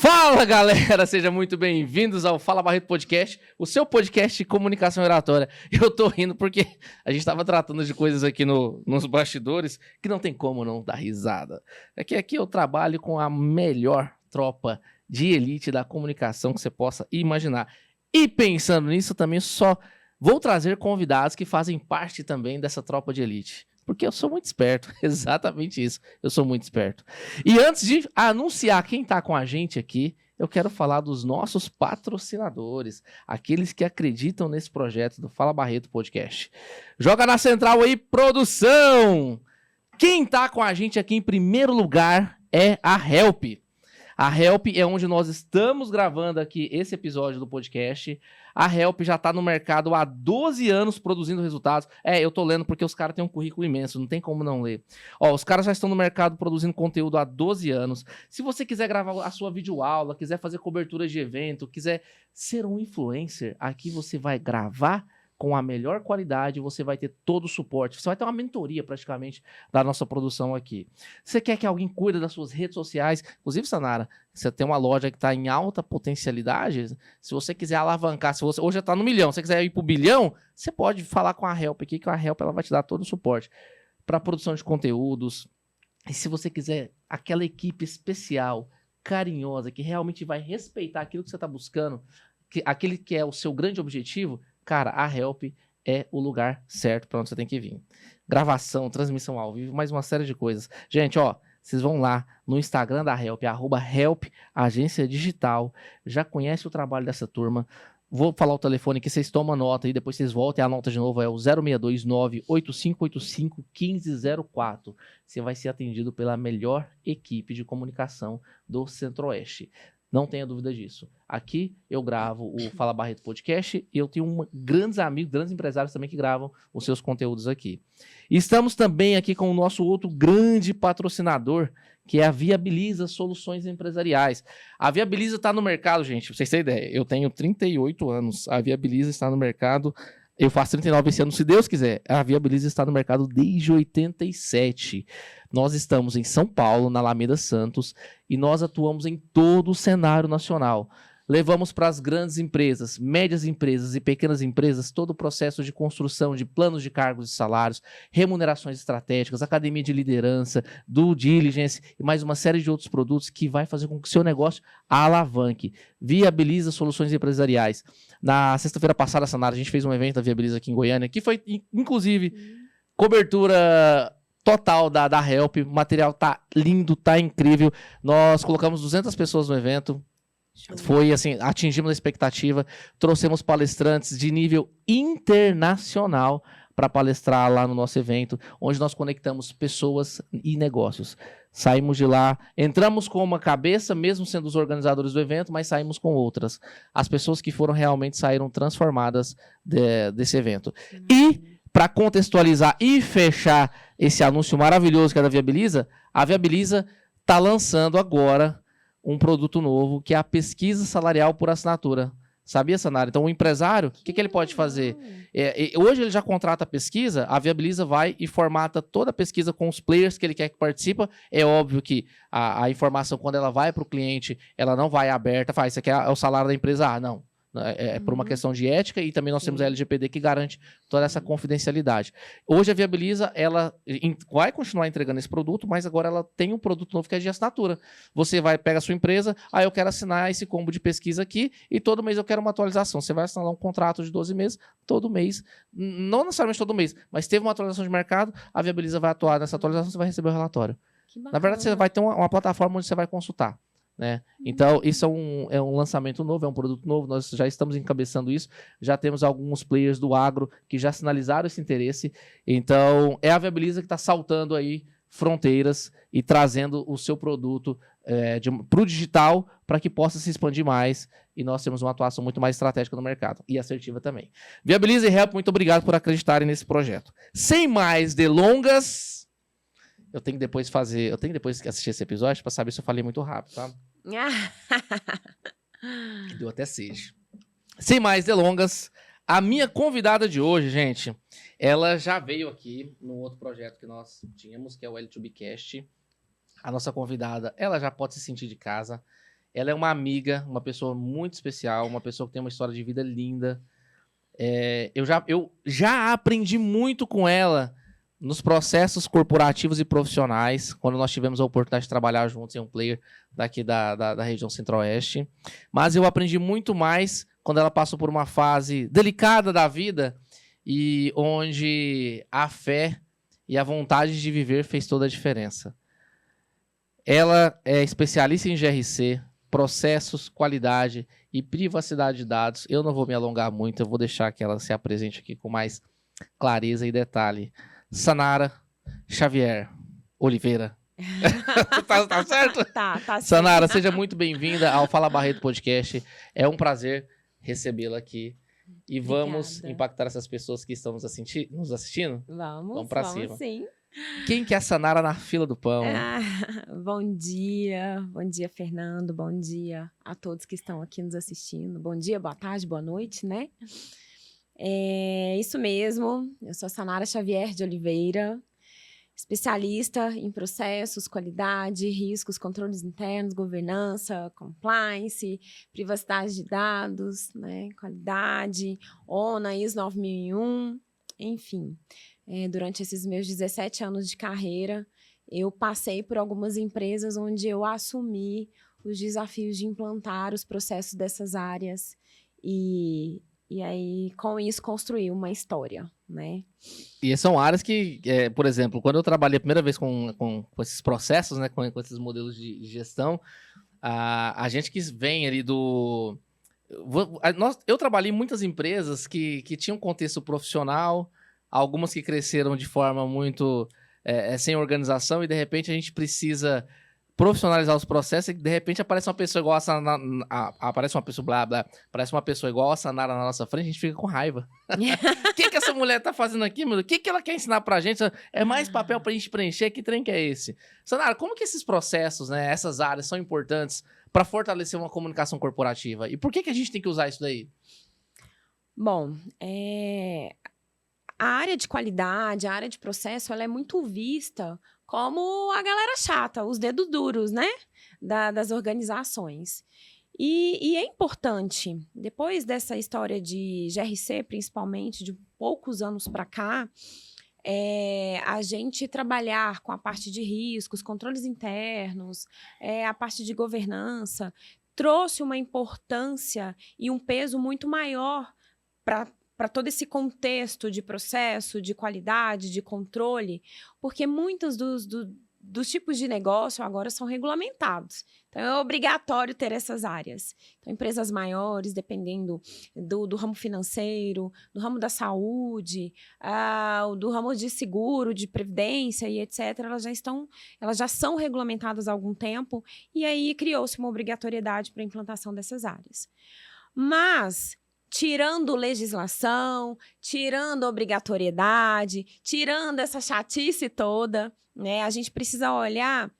Fala, galera! Sejam muito bem-vindos ao Fala Barreto Podcast, o seu podcast de comunicação oratória. Eu tô rindo porque a gente tava tratando de coisas aqui nos bastidores que não tem como não dar risada. É que aqui eu trabalho com a melhor tropa de elite da comunicação que você possa imaginar. E pensando nisso, também só vou trazer convidados que fazem parte também dessa tropa de elite. Porque eu sou muito esperto, exatamente isso, eu sou muito esperto. E antes de anunciar quem tá com a gente aqui, eu quero falar dos nossos patrocinadores, aqueles que acreditam nesse projeto do Fala Barreto Podcast. Joga na central aí, produção! Quem tá com a gente aqui em primeiro lugar é a Help. A Help é onde nós estamos gravando aqui esse episódio do podcast. A Help já está no mercado há 12 anos produzindo resultados. Eu tô lendo porque os caras têm um currículo imenso, não tem como não ler. Os caras já estão no mercado produzindo conteúdo há 12 anos. Se você quiser gravar a sua videoaula, quiser fazer cobertura de evento, quiser ser um influencer, aqui você vai gravar com a melhor qualidade, você vai ter todo o suporte. Você vai ter uma mentoria, praticamente, da nossa produção aqui. Você quer que alguém cuide das suas redes sociais? Inclusive, Sanara, você tem uma loja que está em alta potencialidade. Se você quiser alavancar, se você hoje já está no milhão, se você quiser ir para o bilhão, você pode falar com a Help aqui, que a Help ela vai te dar todo o suporte para produção de conteúdos. E se você quiser aquela equipe especial, carinhosa, que realmente vai respeitar aquilo que você está buscando, aquele que é o seu grande objetivo, cara, a Help é o lugar certo para onde você tem que vir. Gravação, transmissão ao vivo, mais uma série de coisas. Gente, vocês vão lá no Instagram da Help, @Help Agência Digital. Já conhece o trabalho dessa turma. Vou falar o telefone que vocês tomam nota e depois vocês voltam e a nota de novo é o 0629-8585-1504. Você vai ser atendido pela melhor equipe de comunicação do Centro-Oeste. Não tenha dúvida disso. Aqui eu gravo o Fala Barreto Podcast e eu tenho grandes amigos, grandes empresários também que gravam os seus conteúdos aqui. E estamos também aqui com o nosso outro grande patrocinador, que é a Viabiliza Soluções Empresariais. A Viabiliza está no mercado, gente, pra vocês terem ideia. Eu tenho 38 anos, a Viabiliza está no mercado. Eu faço 39 esse ano, se Deus quiser. A Viabiliza está no mercado desde 87. Nós estamos em São Paulo, na Alameda Santos, e nós atuamos em todo o cenário nacional. Levamos para as grandes empresas, médias empresas e pequenas empresas todo o processo de construção de planos de cargos e salários, remunerações estratégicas, academia de liderança, due diligence e mais uma série de outros produtos que vai fazer com que o seu negócio alavanque. Viabiliza Soluções Empresariais. Na sexta-feira passada, Sanara, a gente fez um evento da Viabiliza aqui em Goiânia, que foi, inclusive, cobertura total da Help. O material tá lindo, tá incrível. Nós colocamos 200 pessoas no evento. Foi assim, atingimos a expectativa, trouxemos palestrantes de nível internacional para palestrar lá no nosso evento, onde nós conectamos pessoas e negócios. Saímos de lá, entramos com uma cabeça, mesmo sendo os organizadores do evento, mas saímos com outras. As pessoas que foram realmente saíram transformadas desse evento. E, para contextualizar e fechar esse anúncio maravilhoso que é da Viabiliza, a Viabiliza está lançando agora um produto novo, que é a pesquisa salarial por assinatura. Sabia, Sanara? Então, o empresário, o que ele pode fazer? Hoje ele já contrata a pesquisa, a Viabiliza vai e formata toda a pesquisa com os players que ele quer que participa. É óbvio que a informação, quando ela vai para o cliente, ela não vai aberta, isso aqui é o salário da empresa. Não. É por uma questão de ética e também nós temos a LGPD que garante toda essa confidencialidade. Hoje a Viabiliza, ela vai continuar entregando esse produto, mas agora ela tem um produto novo que é de assinatura. Você pega a sua empresa, eu quero assinar esse combo de pesquisa aqui e todo mês eu quero uma atualização. Você vai assinar um contrato de 12 meses, todo mês, não necessariamente todo mês, mas teve uma atualização de mercado, a Viabiliza vai atuar nessa atualização, você vai receber o relatório. Na verdade, você vai ter uma plataforma onde você vai consultar. Né? Então, isso é um lançamento novo, é um produto novo, nós já estamos encabeçando isso, já temos alguns players do agro que já sinalizaram esse interesse, então é a Viabiliza que está saltando aí fronteiras e trazendo o seu produto para o digital para que possa se expandir mais e nós temos uma atuação muito mais estratégica no mercado e assertiva também. Viabiliza e Help, muito obrigado por acreditarem nesse projeto. Sem mais delongas, eu tenho que depois assistir esse episódio para saber se eu falei muito rápido, tá? Deu até sede. Sem mais delongas, a minha convidada de hoje, gente, ela já veio aqui no outro projeto que nós tínhamos, que é o L2Bcast. A nossa convidada, ela já pode se sentir de casa. Ela é uma amiga, uma pessoa muito especial, uma pessoa que tem uma história de vida linda. Eu já aprendi muito com ela nos processos corporativos e profissionais, quando nós tivemos a oportunidade de trabalhar juntos em um player daqui da região Centro-Oeste. Mas eu aprendi muito mais quando ela passou por uma fase delicada da vida e onde a fé e a vontade de viver fez toda a diferença. Ela é especialista em GRC, processos, qualidade e privacidade de dados. Eu não vou me alongar muito, eu vou deixar que ela se apresente aqui com mais clareza e detalhe. Sanara Xavier Oliveira. Tá certo? Tá certo. Sanara, seja muito bem-vinda ao Fala Barreto Podcast. É um prazer recebê-la aqui. E vamos Obrigada. Impactar essas pessoas que estão nos assistindo? Vamos pra cima. Sim. Quem que é a Sanara na fila do pão? Bom dia, Fernando, bom dia a todos que estão aqui nos assistindo. Bom dia, boa tarde, boa noite, né? É isso mesmo, eu sou a Sanara Xavier de Oliveira, especialista em processos, qualidade, riscos, controles internos, governança, compliance, privacidade de dados, né, qualidade, ONA, ISO 9001, enfim. Durante esses meus 17 anos de carreira, eu passei por algumas empresas onde eu assumi os desafios de implantar os processos dessas áreas e aí, com isso, construir uma história, né? E são áreas que, por exemplo, quando eu trabalhei a primeira vez com esses processos, né, com esses modelos de gestão, a gente que vem ali do... Eu trabalhei em muitas empresas que tinham contexto profissional, algumas que cresceram de forma muito sem organização e, de repente, a gente precisa profissionalizar os processos e, de repente, aparece uma pessoa igual aparece uma pessoa blá, blá, aparece uma pessoa igual a Sanara na nossa frente, a gente fica com raiva. O que essa mulher tá fazendo aqui, meu Deus? O que ela quer ensinar pra gente? É mais papel pra gente preencher? Que trem que é esse? Sanara, como que esses processos, né, essas áreas são importantes para fortalecer uma comunicação corporativa? E por que a gente tem que usar isso daí? Bom, a área de qualidade, a área de processo, ela é muito vista como a galera chata, os dedos duros, né? Das organizações. E é importante, depois dessa história de GRC, principalmente, de poucos anos para cá, a gente trabalhar com a parte de riscos, controles internos, a parte de governança, trouxe uma importância e um peso muito maior para todo esse contexto de processo, de qualidade, de controle, porque muitos dos tipos de negócio agora são regulamentados. Então, é obrigatório ter essas áreas. Então, empresas maiores, dependendo do ramo financeiro, do ramo da saúde, do ramo de seguro, de previdência e etc., elas já são regulamentadas há algum tempo, e aí criou-se uma obrigatoriedade para a implantação dessas áreas. Mas, tirando legislação, tirando obrigatoriedade, tirando essa chatice toda, né, a gente precisa olhar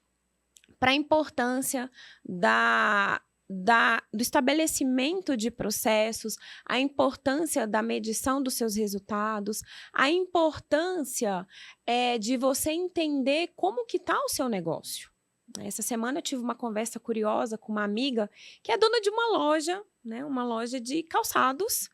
para a importância do estabelecimento de processos, a importância da medição dos seus resultados, a importância de você entender como que está o seu negócio. Essa semana eu tive uma conversa curiosa com uma amiga que é dona de uma loja, né, uma loja de calçados,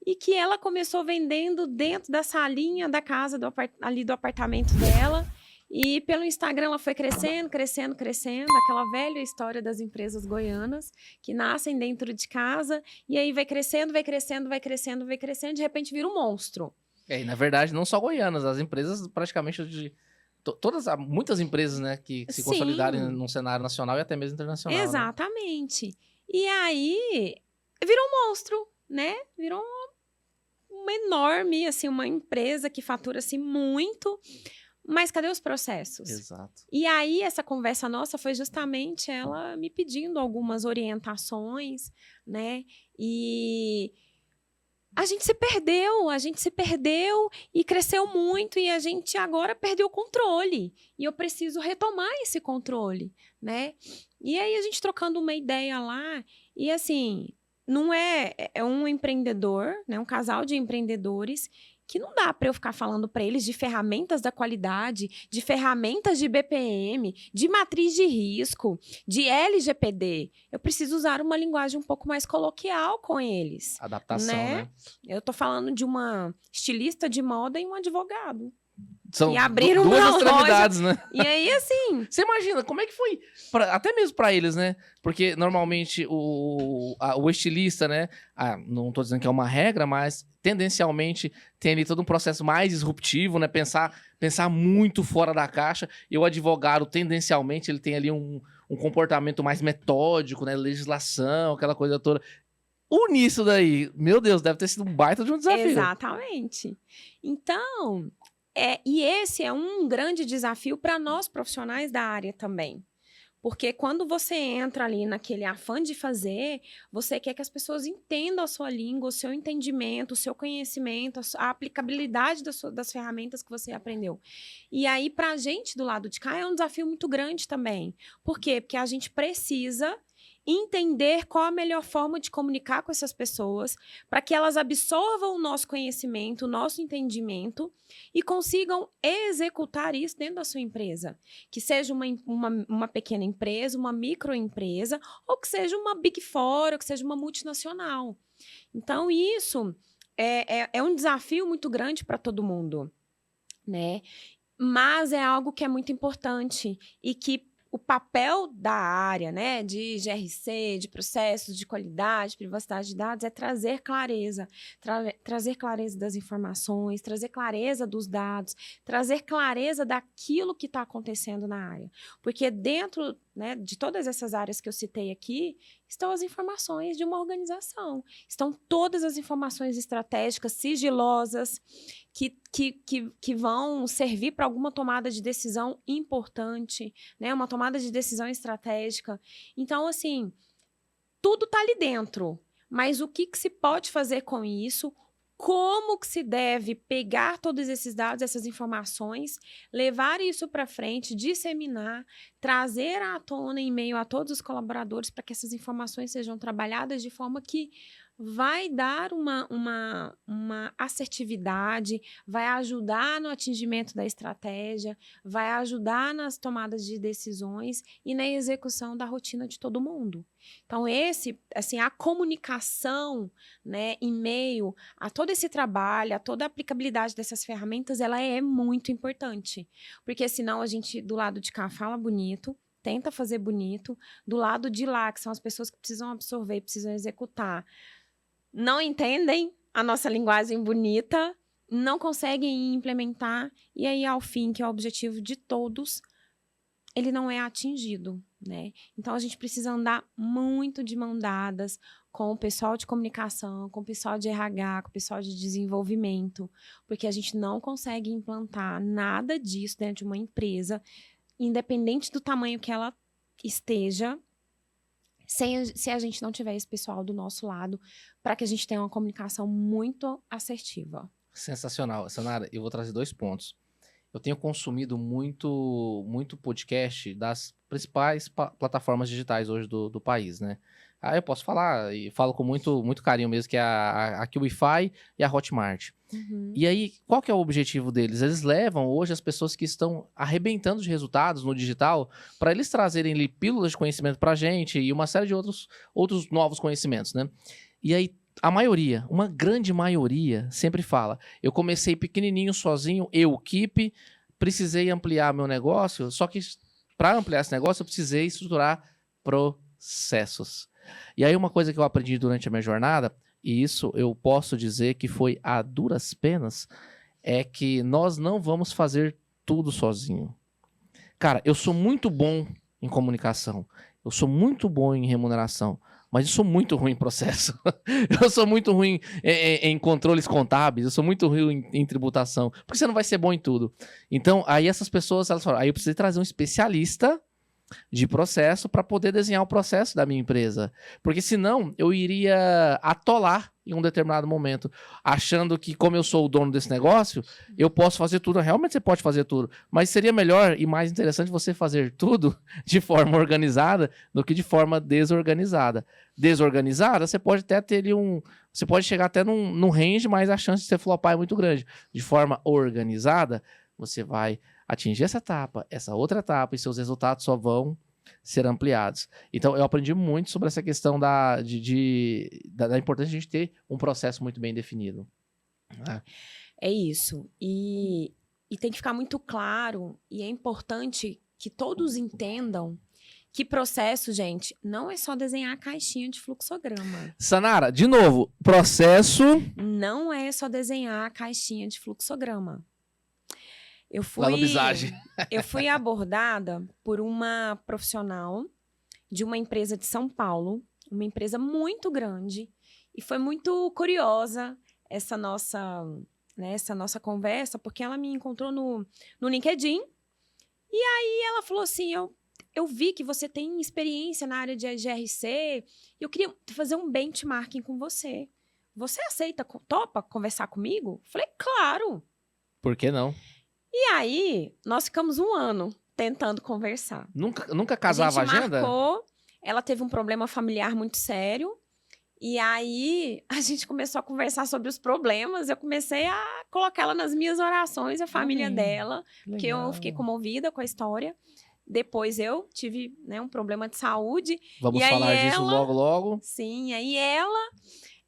e que ela começou vendendo dentro da salinha da casa, ali do apartamento dela, e pelo Instagram ela foi crescendo, aquela velha história das empresas goianas, que nascem dentro de casa, e aí vai crescendo, de repente vira um monstro. E na verdade, não só goianas, as empresas praticamente muitas empresas, né, que se consolidaram num cenário nacional e até mesmo internacional. Exatamente. Né? E aí virou um monstro, né? Virou uma enorme, assim, uma empresa que fatura assim muito, mas cadê os processos? Exato. E aí essa conversa nossa foi justamente ela me pedindo algumas orientações, né? E a gente se perdeu e cresceu muito e a gente agora perdeu o controle. E eu preciso retomar esse controle, né? E aí a gente trocando uma ideia lá e assim, não é um empreendedor, né? Um casal de empreendedores que não dá para eu ficar falando para eles de ferramentas da qualidade, de ferramentas de BPM, de matriz de risco, de LGPD. Eu preciso usar uma linguagem um pouco mais coloquial com eles. Adaptação, né? Eu tô falando de uma estilista de moda e um advogado. São e abriram duas uma extremidades, loja. né? E aí, assim... Você imagina, como é que foi? Até mesmo pra eles, né? Porque, normalmente, o estilista, né? Não tô dizendo que é uma regra, mas, tendencialmente, tem ali todo um processo mais disruptivo, né? Pensar muito fora da caixa. E o advogado, tendencialmente, ele tem ali um comportamento mais metódico, né? Legislação, aquela coisa toda. Unir isso daí, meu Deus, deve ter sido um baita de um desafio. Exatamente. Então... e esse é um grande desafio para nós profissionais da área também. Porque quando você entra ali naquele afã de fazer, você quer que as pessoas entendam a sua língua, o seu entendimento, o seu conhecimento, a aplicabilidade das ferramentas que você aprendeu. E aí, para a gente do lado de cá, é um desafio muito grande também. Por quê? Porque a gente precisa entender qual a melhor forma de comunicar com essas pessoas para que elas absorvam o nosso conhecimento, o nosso entendimento e consigam executar isso dentro da sua empresa. Que seja uma pequena empresa, uma microempresa, ou que seja uma Big Four, ou que seja uma multinacional. Então, isso é um desafio muito grande para todo mundo, né? Mas é algo que é muito importante e que o papel da área, né, de GRC, de processos, de qualidade, privacidade de dados, é trazer clareza. Trazer clareza das informações, trazer clareza dos dados, trazer clareza daquilo que está acontecendo na área. Porque dentro, né, de todas essas áreas que eu citei aqui, estão as informações de uma organização. Estão todas as informações estratégicas, sigilosas, que vão servir para alguma tomada de decisão importante, né? Uma tomada de decisão estratégica. Então, assim, tudo está ali dentro. Mas o que se pode fazer com isso? Como que se deve pegar todos esses dados, essas informações, levar isso para frente, disseminar, trazer à tona em meio a todos os colaboradores para que essas informações sejam trabalhadas de forma que vai dar uma assertividade, vai ajudar no atingimento da estratégia, vai ajudar nas tomadas de decisões e na execução da rotina de todo mundo. Então, a comunicação, né, em meio a todo esse trabalho, a toda a aplicabilidade dessas ferramentas, ela é muito importante. Porque senão a gente, do lado de cá, fala bonito, tenta fazer bonito, do lado de lá, que são as pessoas que precisam absorver, precisam executar, não entendem a nossa linguagem bonita, não conseguem implementar, e aí, ao fim, que é o objetivo de todos, ele não é atingido, né? Então, a gente precisa andar muito de mão dadas com o pessoal de comunicação, com o pessoal de RH, com o pessoal de desenvolvimento, porque a gente não consegue implantar nada disso dentro de uma empresa, independente do tamanho que ela esteja, se a gente não tiver esse pessoal do nosso lado, para que a gente tenha uma comunicação muito assertiva. Sensacional. Sanara, eu vou trazer 2 pontos. Eu tenho consumido muito podcast das principais plataformas digitais hoje do país, né? Eu posso falar, e falo com muito carinho mesmo, que é a QIFI e a Hotmart. Uhum. E aí, qual que é o objetivo deles? Eles levam hoje as pessoas que estão arrebentando de resultados no digital para eles trazerem ali pílulas de conhecimento para a gente e uma série de outros novos conhecimentos, né? E aí, uma grande maioria, sempre fala, eu comecei pequenininho, sozinho, equipe, precisei ampliar meu negócio, só que para ampliar esse negócio eu precisei estruturar processos. E aí uma coisa que eu aprendi durante a minha jornada, e isso eu posso dizer que foi a duras penas, é que nós não vamos fazer tudo sozinho. Cara, eu sou muito bom em comunicação, eu sou muito bom em remuneração, mas eu sou muito ruim em processo. Eu sou muito ruim em controles contábeis, eu sou muito ruim em tributação, porque você não vai ser bom em tudo. Então, aí essas pessoas, elas falam, aí eu preciso trazer um especialista de processo para poder desenhar o processo da minha empresa. Porque senão eu iria atolar em um determinado momento, achando que como eu sou o dono desse negócio, eu posso fazer tudo. Realmente você pode fazer tudo, mas seria melhor e mais interessante você fazer tudo de forma organizada do que de forma desorganizada. Desorganizada, você pode até ter você pode chegar até num range, mas a chance de você flopar é muito grande. De forma organizada, você vai atingir essa etapa, essa outra etapa, e seus resultados só vão ser ampliados. Então, eu aprendi muito sobre essa questão da importância de a gente ter um processo muito bem definido. É isso. E tem que ficar muito claro, e é importante que todos entendam que processo, gente, não é só desenhar a caixinha de fluxograma. Sanara, de novo, processo... Não é só desenhar a caixinha de fluxograma. Eu fui abordada por uma profissional de uma empresa de São Paulo, uma empresa muito grande, e foi muito curiosa essa nossa conversa, porque ela me encontrou no LinkedIn, e aí ela falou assim, eu vi que você tem experiência na área de GRC, e eu queria fazer um benchmarking com você. Você topa conversar comigo? Falei, claro. Por que não? E aí, nós ficamos 1 ano tentando conversar. Nunca casava a agenda? Ela teve um problema familiar muito sério. E aí, a gente começou a conversar sobre os problemas. Eu comecei a colocar ela nas minhas orações, a família dela. Porque eu fiquei comovida com a história. Depois eu tive um problema de saúde. Vamos falar disso logo, logo. Sim, aí ela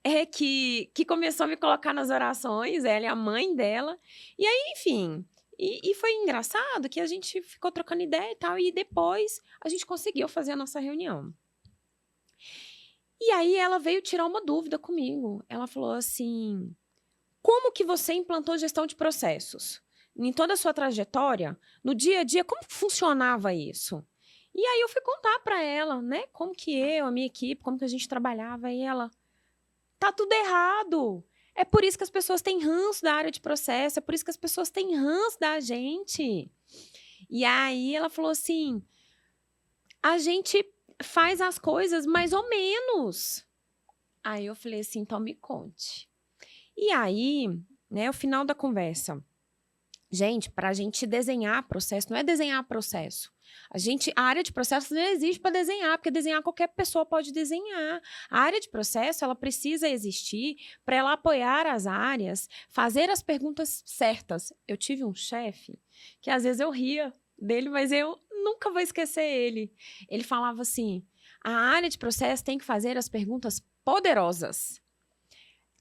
é que começou a me colocar nas orações. Ela é a mãe dela. E aí, enfim... E foi engraçado que a gente ficou trocando ideia e tal, e depois a gente conseguiu fazer a nossa reunião. E aí ela veio tirar uma dúvida comigo. Ela falou assim, como que você implantou gestão de processos? Em toda a sua trajetória, no dia a dia, como funcionava isso? E aí eu fui contar para ela, né, como que a minha equipe, como que a gente trabalhava, e ela, tá tudo errado. É por isso que as pessoas têm ranço da área de processo, é por isso que as pessoas têm ranço da gente. E aí ela falou assim, a gente faz as coisas mais ou menos. Aí eu falei assim, então me conte. E aí, o final da conversa. Gente, para a gente desenhar processo, não é desenhar processo. A área de processo não existe para desenhar, porque desenhar qualquer pessoa pode desenhar. A área de processo, ela precisa existir para ela apoiar as áreas, fazer as perguntas certas. Eu tive um chefe que às vezes eu ria dele, mas eu nunca vou esquecer ele. Ele falava assim, a área de processo tem que fazer as perguntas poderosas.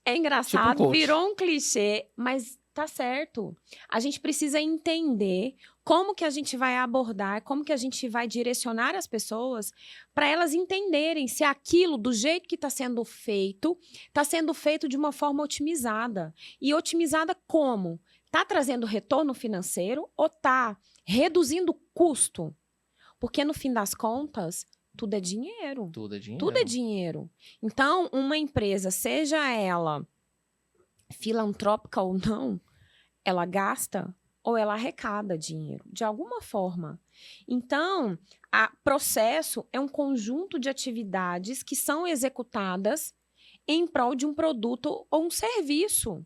É engraçado, tipo virou um clichê, mas tá certo. A gente precisa entender como que a gente vai abordar, como que a gente vai direcionar as pessoas para elas entenderem se aquilo, do jeito que está sendo feito de uma forma otimizada. E otimizada como? Está trazendo retorno financeiro ou está reduzindo o custo? Porque, no fim das contas, tudo é dinheiro. Tudo é dinheiro. Tudo é dinheiro. Então, uma empresa, seja ela filantrópica ou não, ela gasta ou ela arrecada dinheiro, de alguma forma. Então, o processo é um conjunto de atividades que são executadas em prol de um produto ou um serviço.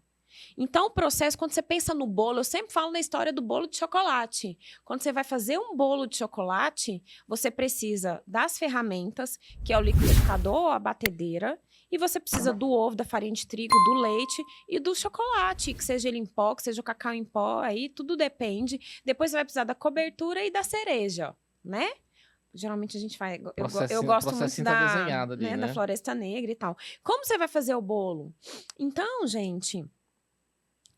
Então, o processo, quando você pensa no bolo, eu sempre falo na história do bolo de chocolate. Quando você vai fazer um bolo de chocolate, você precisa das ferramentas, que é o liquidificador, a batedeira, e você precisa do ovo, da farinha de trigo, do leite e do chocolate, que seja ele em pó, que seja o cacau em pó, aí tudo depende. Depois você vai precisar da cobertura e da cereja, né? Geralmente a gente faz... Eu gosto muito da Floresta Negra e tal. Como você vai fazer o bolo? Então, gente...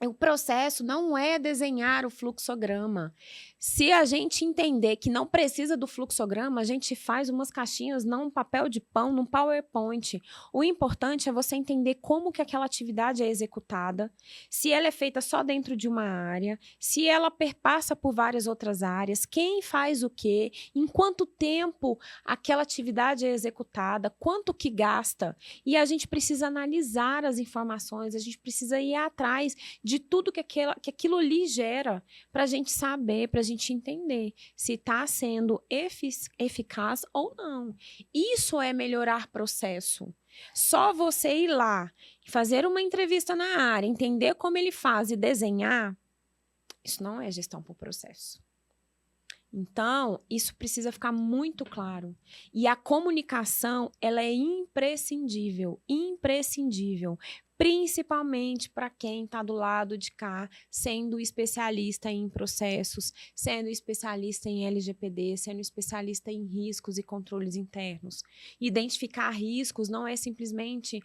O processo não é desenhar o fluxograma. Se a gente entender que não precisa do fluxograma, a gente faz umas caixinhas num papel de pão, num PowerPoint. O importante é você entender como que aquela atividade é executada, se ela é feita só dentro de uma área, se ela perpassa por várias outras áreas, quem faz o quê, em quanto tempo aquela atividade é executada, quanto que gasta. E a gente precisa analisar as informações, a gente precisa ir atrás de tudo que aquilo lhe gera, para a gente saber, para a gente gente entender se está sendo eficaz ou não. Isso é melhorar processo. Só você ir lá, fazer uma entrevista na área, entender como ele faz e desenhar, isso não é gestão por processo. Então, isso precisa ficar muito claro. E a comunicação, ela é imprescindível, imprescindível. Principalmente para quem está do lado de cá, sendo especialista em processos, sendo especialista em LGPD, sendo especialista em riscos e controles internos. Identificar riscos não é simplesmente,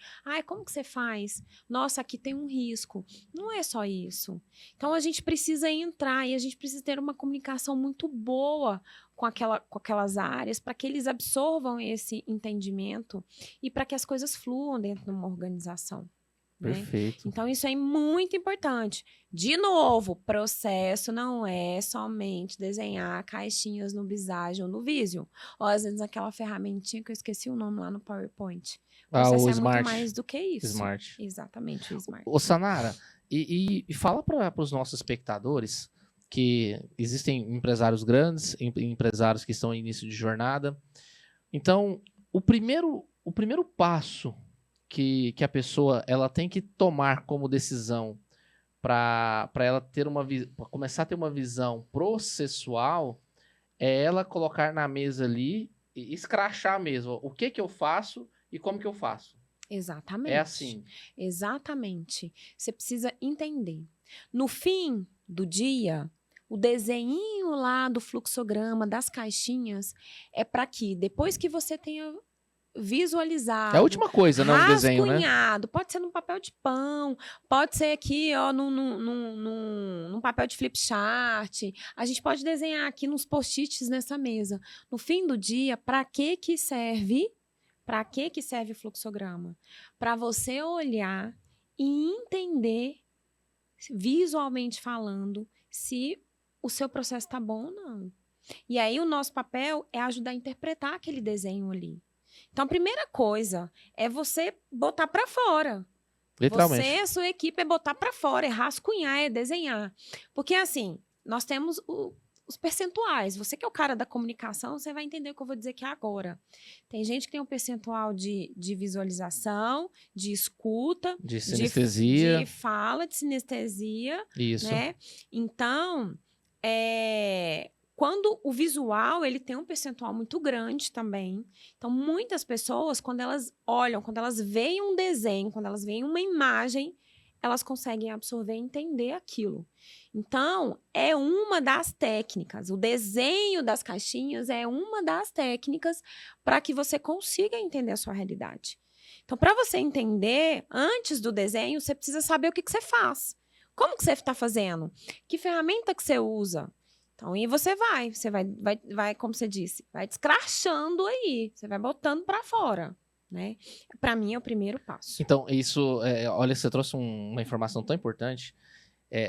como que você faz? Nossa, aqui tem um risco. Não é só isso. Então, a gente precisa entrar e a gente precisa ter uma comunicação muito boa com aquelas áreas para que eles absorvam esse entendimento e para que as coisas fluam dentro de uma organização. Perfeito. Né? Então, isso é muito importante. De novo, processo não é somente desenhar caixinhas no Visage ou no Visio. Ou, às vezes, aquela ferramentinha que eu esqueci o nome lá no PowerPoint. O processo o é Smart. muito mais do que isso. Smart. Exatamente, o Smart. Ô, Sanara, e fala para os nossos espectadores que existem empresários grandes, empresários que estão em início de jornada. Então, o primeiro passo que a pessoa ela tem que tomar como decisão para ela ter pra começar a ter uma visão processual é ela colocar na mesa ali e escrachar mesmo o que eu faço e como que eu faço. Exatamente. É assim. Exatamente. Você precisa entender. No fim do dia, o desenho lá do fluxograma, das caixinhas, é para que depois que você tenha visualizado. É a última coisa, né? Um desenho, né? Rascunhado. Pode ser num papel de pão, pode ser aqui, ó, num papel de flip chart. A gente pode desenhar aqui nos post-its nessa mesa. No fim do dia, para que serve? Para que serve o fluxograma? Para você olhar e entender, visualmente falando, se o seu processo está bom ou não. E aí o nosso papel é ajudar a interpretar aquele desenho ali. Então, a primeira coisa é você botar para fora. Literalmente. Você, a sua equipe, é botar para fora, é rascunhar, é desenhar. Porque, assim, nós temos os percentuais. Você que é o cara da comunicação, você vai entender o que eu vou dizer aqui agora. Tem gente que tem um percentual de visualização, de escuta, de sinestesia, de fala, de sinestesia. Isso. Né? Então, quando o visual, ele tem um percentual muito grande também. Então, muitas pessoas, quando elas olham, quando elas veem um desenho, quando elas veem uma imagem, elas conseguem absorver e entender aquilo. Então, é uma das técnicas. O desenho das caixinhas é uma das técnicas para que você consiga entender a sua realidade. Então, para você entender, antes do desenho, você precisa saber o que você faz. Como que você está fazendo? Que ferramenta que você usa? Então, e você vai, como você disse, vai descrachando aí, você vai botando para fora, né? Para mim é o primeiro passo. Então, isso, olha, você trouxe uma informação tão importante,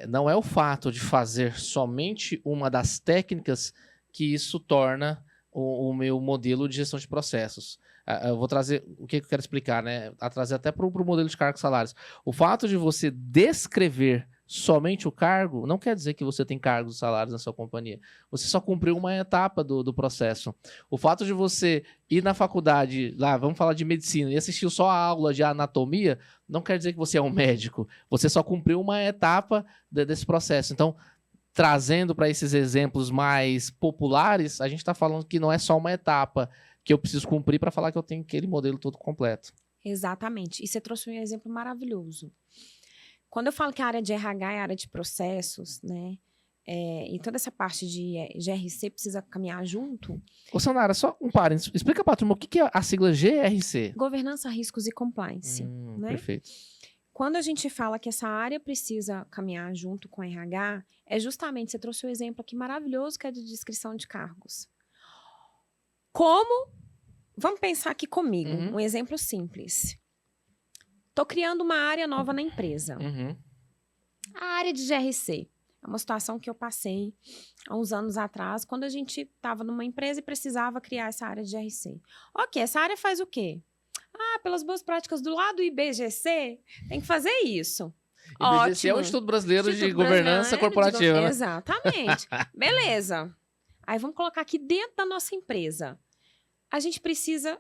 não é o fato de fazer somente uma das técnicas que isso torna o meu modelo de gestão de processos. Eu vou trazer, o que eu quero explicar, né? A trazer até para o modelo de cargos e salários. O fato de você descrever somente o cargo, não quer dizer que você tem cargos e salários na sua companhia. Você só cumpriu uma etapa do processo. O fato de você ir na faculdade, lá, vamos falar de medicina, e assistir só a aula de anatomia, não quer dizer que você é um médico. Você só cumpriu uma etapa desse processo. Então, trazendo para esses exemplos mais populares, a gente está falando que não é só uma etapa que eu preciso cumprir para falar que eu tenho aquele modelo todo completo. Exatamente. E você trouxe um exemplo maravilhoso. Quando eu falo que a área de RH é a área de processos, né? E toda essa parte de GRC precisa caminhar junto. Ô, Sanara, só um parênteses. Explica para a turma o que é a sigla GRC. Governança, Riscos e Compliance. Né? Perfeito. Quando a gente fala que essa área precisa caminhar junto com o RH, é justamente, você trouxe um exemplo aqui maravilhoso que é de descrição de cargos. Vamos pensar aqui comigo, um exemplo simples. Estou criando uma área nova na empresa. A área de GRC. É uma situação que eu passei há uns anos atrás, quando a gente estava numa empresa e precisava criar essa área de GRC. Ok, essa área faz o quê? Pelas boas práticas do lado do IBGC, tem que fazer isso. IBGC é o Instituto Brasileiro de Governança Corporativa, né? Exatamente. Beleza. Aí vamos colocar aqui dentro da nossa empresa. A gente precisa...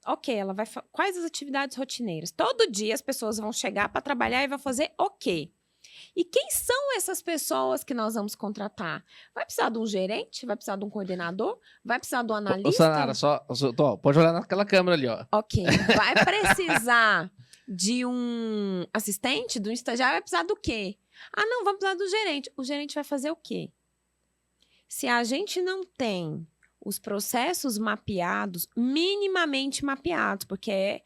Ok, ela vai... Quais as atividades rotineiras? Todo dia as pessoas vão chegar para trabalhar e vão fazer ok. E quem são essas pessoas que nós vamos contratar? Vai precisar de um gerente? Vai precisar de um coordenador? Vai precisar de um analista? Ô, Sanara, pode olhar naquela câmera ali, ó. Ok. Vai precisar de um assistente, de um estagiário? Vai precisar do quê? Ah, não, vamos precisar do gerente. O gerente vai fazer o quê? Se a gente não tem os processos mapeados, minimamente mapeados, porque é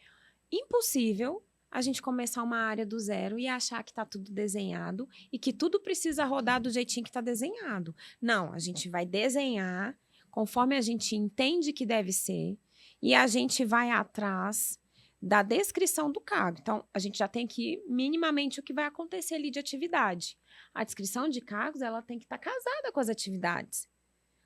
impossível a gente começar uma área do zero e achar que está tudo desenhado e que tudo precisa rodar do jeitinho que está desenhado. Não, a gente vai desenhar conforme a gente entende que deve ser e a gente vai atrás da descrição do cargo. Então, a gente já tem aqui minimamente o que vai acontecer ali de atividade. A descrição de cargos, ela tem que estar casada com as atividades.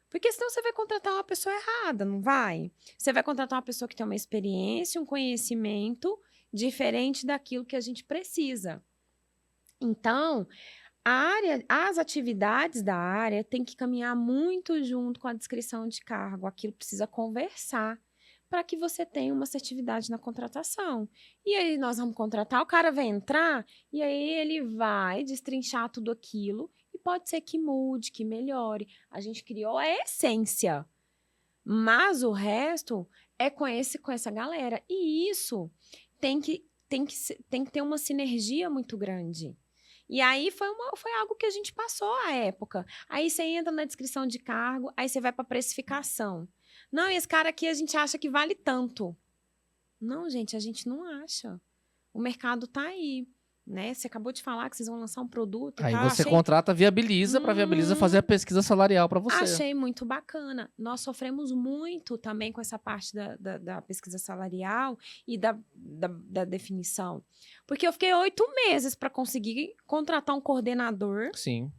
Porque senão você vai contratar uma pessoa errada, não vai? Você vai contratar uma pessoa que tem uma experiência, um conhecimento diferente daquilo que a gente precisa. Então, as atividades da área têm que caminhar muito junto com a descrição de cargo. Aquilo precisa conversar para que você tenha uma assertividade na contratação. E aí nós vamos contratar, o cara vai entrar e aí ele vai destrinchar tudo aquilo e pode ser que mude, que melhore. A gente criou a essência, mas o resto é com essa galera. E isso tem que ter uma sinergia muito grande. E aí foi algo que a gente passou à época. Aí você entra na descrição de cargo, aí você vai para precificação. Não, esse cara aqui a gente acha que vale tanto. Não, gente, a gente não acha. O mercado tá aí, né? Você acabou de falar que vocês vão lançar um produto. Aí você contrata, viabiliza, para viabiliza fazer a pesquisa salarial para você. Achei muito bacana. Nós sofremos muito também com essa parte da pesquisa salarial e da definição. Porque eu fiquei 8 meses para conseguir contratar um coordenador. Sim.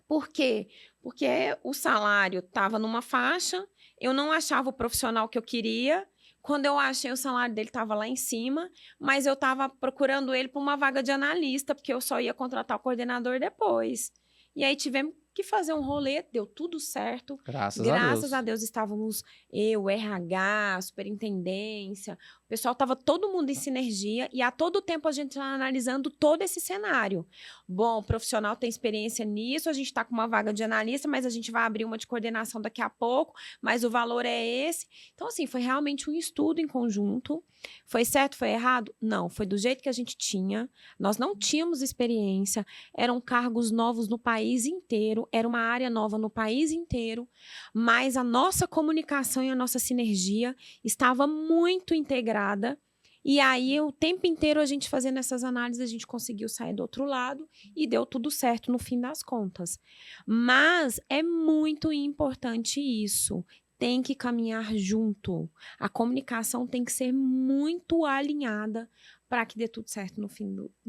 Por quê? Porque o salário estava numa faixa, eu não achava o profissional que eu queria. Quando eu achei, o salário dele estava lá em cima, mas eu estava procurando ele para uma vaga de analista, porque eu só ia contratar o coordenador depois. E aí tivemos que fazer um rolê, deu tudo certo. Graças a Deus estávamos eu, RH, superintendência, o pessoal estava todo mundo em sinergia e a todo tempo a gente está analisando todo esse cenário. Bom, o profissional tem experiência nisso, a gente está com uma vaga de analista, mas a gente vai abrir uma de coordenação daqui a pouco, mas o valor é esse. Então, assim, foi realmente um estudo em conjunto. Foi certo, foi errado? Não, foi do jeito que a gente tinha. Nós não tínhamos experiência, eram cargos novos no país inteiro, era uma área nova no país inteiro, mas a nossa comunicação e a nossa sinergia estava muito integrada. E aí, o tempo inteiro, a gente fazendo essas análises, a gente conseguiu sair do outro lado e deu tudo certo no fim das contas. Mas é muito importante isso. Tem que caminhar junto. A comunicação tem que ser muito alinhada para que dê tudo certo no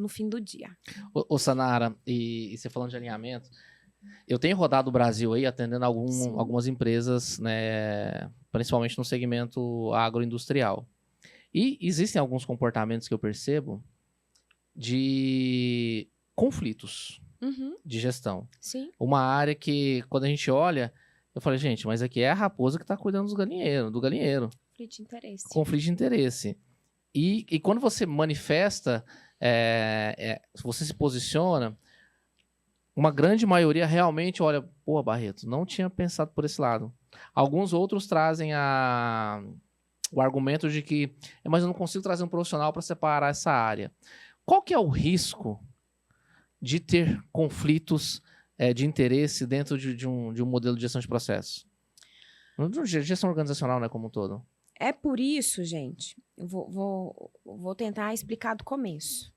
fim do dia. Ô Sanara, e você falando de alinhamento, eu tenho rodado o Brasil aí atendendo algumas empresas, né, principalmente no segmento agroindustrial. E existem alguns comportamentos que eu percebo de conflitos de gestão. Sim. Uma área que, quando a gente olha, eu falei, gente, mas aqui é a raposa que está cuidando do galinheiro. Conflito de interesse. Conflito de interesse. E quando você manifesta, você se posiciona, uma grande maioria realmente olha, pô, Barreto, não tinha pensado por esse lado. Alguns outros trazem o argumento de que, mas eu não consigo trazer um profissional para separar essa área. Qual que é o risco de ter conflitos de interesse dentro de um modelo de gestão de processos? De gestão organizacional, né, como um todo. É por isso, gente, eu vou tentar explicar do começo.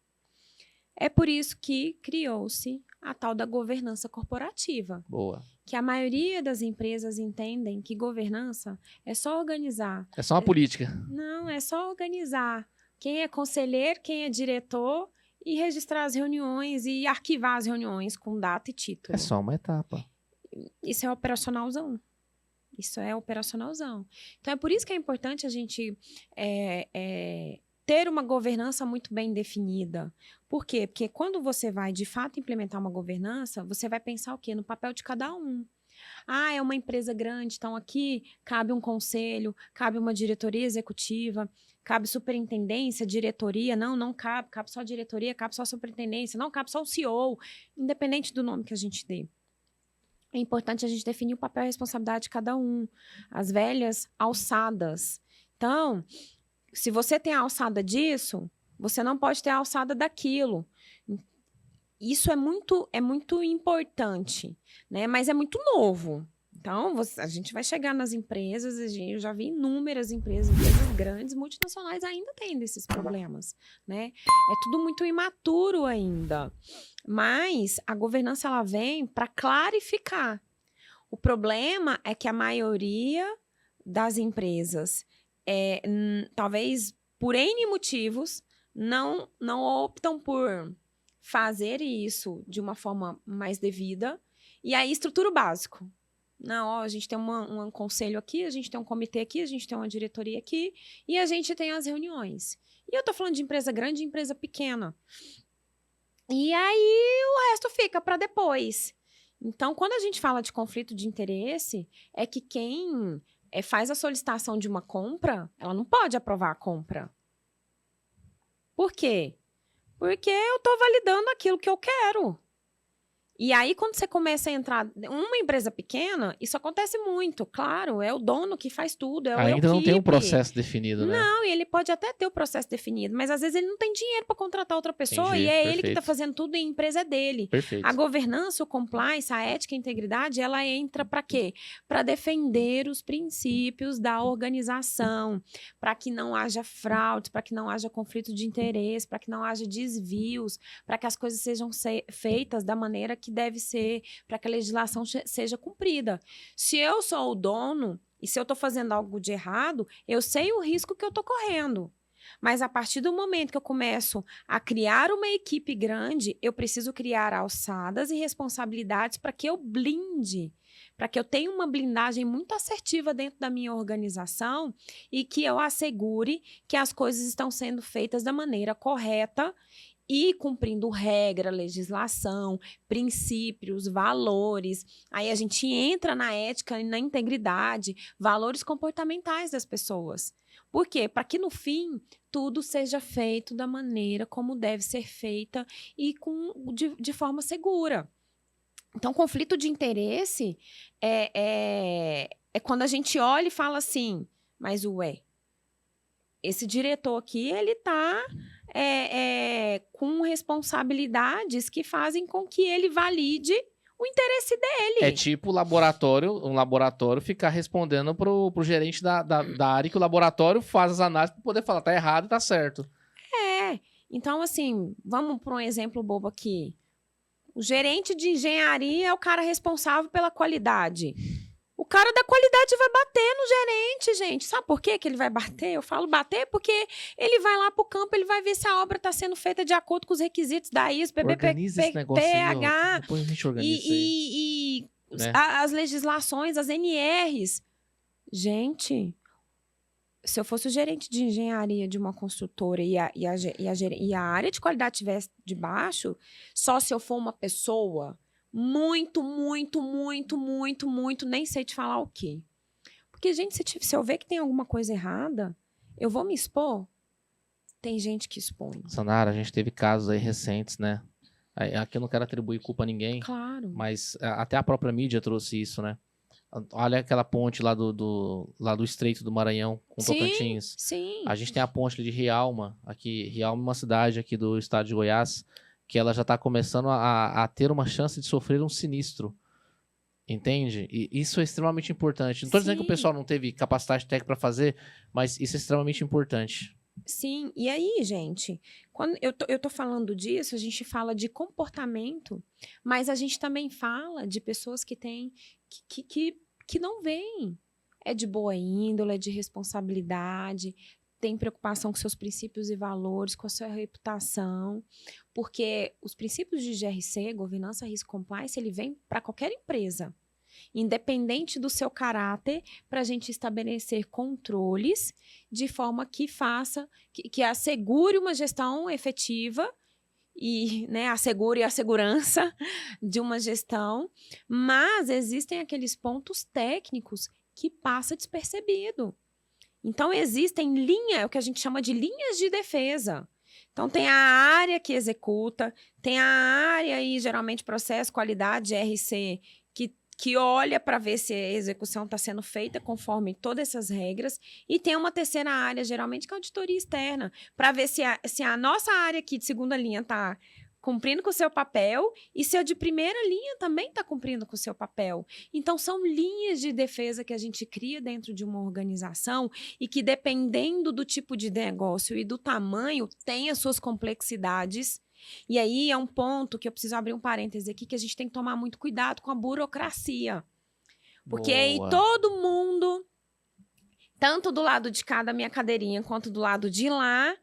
É por isso que criou-se a tal da governança corporativa. Boa. Que a maioria das empresas entendem que governança é só organizar. É só uma política. Não, é só organizar. Quem é conselheiro, quem é diretor e registrar as reuniões e arquivar as reuniões com data e título. É só uma etapa. Isso é operacionalzão. Então, é por isso que é importante a gente ter uma governança muito bem definida. Por quê? Porque quando você vai, de fato, implementar uma governança, você vai pensar o quê? No papel de cada um. Ah, é uma empresa grande, então aqui cabe um conselho, cabe uma diretoria executiva, cabe superintendência, diretoria, não cabe, cabe só diretoria, cabe só superintendência, não, cabe só o CEO, independente do nome que a gente dê. É importante a gente definir o papel e a responsabilidade de cada um, as velhas alçadas. Então, se você tem a alçada disso, você não pode ter a alçada daquilo. Isso é muito importante, né? Mas é muito novo. Então, a gente vai chegar nas empresas, eu já vi inúmeras empresas grandes, multinacionais ainda tendo esses problemas, né? É tudo muito imaturo ainda. Mas a governança ela vem para clarificar. O problema é que a maioria das empresas, talvez por N motivos, não optam por fazer isso de uma forma mais devida. E aí, estrutura o básico. Não, ó, a gente tem um conselho aqui, a gente tem um comitê aqui, a gente tem uma diretoria aqui, e a gente tem as reuniões. E eu tô falando de empresa grande e empresa pequena. E aí, o resto fica para depois. Então, quando a gente fala de conflito de interesse, é que quem faz a solicitação de uma compra, ela não pode aprovar a compra. Por quê? Porque eu estou validando aquilo que eu quero. E aí, quando você começa a entrar... Uma empresa pequena, isso acontece muito. Claro, é o dono que faz tudo, é o Ainda não tem um processo definido, né? Não, e ele pode até ter o processo definido, mas às vezes ele não tem dinheiro para contratar outra pessoa. Entendi, E é ele perfeito. que está fazendo tudo e a empresa é dele. Perfeito. A governança, o compliance, a ética e a integridade, ela entra para quê? Para defender os princípios da organização, para que não haja fraude, para que não haja conflito de interesse, para que não haja desvios, para que as coisas sejam feitas da maneira que deve ser, para que a legislação seja cumprida. Se eu sou o dono e se eu estou fazendo algo de errado, eu sei o risco que eu estou correndo. Mas a partir do momento que eu começo a criar uma equipe grande, eu preciso criar alçadas e responsabilidades para que eu blinde, para que eu tenha uma blindagem muito assertiva dentro da minha organização e que eu assegure que as coisas estão sendo feitas da maneira correta e cumprindo regra, legislação, princípios, valores. Aí a gente entra na ética e na integridade, valores comportamentais das pessoas. Por quê? Para que no fim tudo seja feito da maneira como deve ser feita e de forma segura. Então, conflito de interesse é quando a gente olha e fala assim, mas esse diretor aqui, ele está com responsabilidades que fazem com que ele valide o interesse dele. É tipo um laboratório ficar respondendo pro gerente da área que o laboratório faz as análises para poder falar tá errado e tá certo. Então, assim, vamos para um exemplo bobo aqui. O gerente de engenharia é o cara responsável pela qualidade. O cara da qualidade vai bater no gerente, gente. Sabe por quê que ele vai bater? Eu falo bater porque ele vai lá pro campo, ele vai ver se a obra está sendo feita de acordo com os requisitos da ISO, PH, depois a gente organiza e né? As legislações, as NRs. Gente, se eu fosse o gerente de engenharia de uma construtora e a área de qualidade estivesse de baixo, só se eu for uma pessoa muito, nem sei te falar o quê. Porque, gente, se eu ver que tem alguma coisa errada, eu vou me expor? Tem gente que expõe. Sanara, a gente teve casos aí recentes, né? Aqui eu não quero atribuir culpa a ninguém. Claro. Mas até a própria mídia trouxe isso, né? Olha aquela ponte lá do Estreito do Maranhão, com Tocantins. Sim. A gente tem a ponte de Rialma, aqui. Rialma é uma cidade aqui do estado de Goiás, que ela já está começando a ter uma chance de sofrer um sinistro. Entende? E isso é extremamente importante. Não estou dizendo que o pessoal não teve capacidade técnica para fazer, mas isso é extremamente importante. Sim, e aí, gente, quando eu tô falando disso, a gente fala de comportamento, mas a gente também fala de pessoas que têm, que não veem. É de boa índole, é de responsabilidade, tem preocupação com seus princípios e valores, com a sua reputação, porque os princípios de GRC, governança, risco, compliance, ele vem para qualquer empresa. independente do seu caráter, para a gente estabelecer controles de forma que faça, que assegure uma gestão efetiva e, né, assegure a segurança de uma gestão, mas existem aqueles pontos técnicos que passa despercebido. Então, existem é o que a gente chama de linhas de defesa. Então, tem a área que executa, tem a área aí, geralmente, processo, qualidade, GRC, que olha para ver se a execução está sendo feita conforme todas essas regras, e tem uma terceira área, geralmente, que é a auditoria externa, para ver se a nossa área aqui de segunda linha está cumprindo com o seu papel e se a de primeira linha também está cumprindo com o seu papel. Então, são linhas de defesa que a gente cria dentro de uma organização e que, dependendo do tipo de negócio e do tamanho, tem as suas complexidades. E aí é um ponto que eu preciso abrir um parêntese aqui, que a gente tem que tomar muito cuidado com a burocracia. Porque aí todo mundo, tanto do lado de cá da minha cadeirinha, quanto do lado de lá,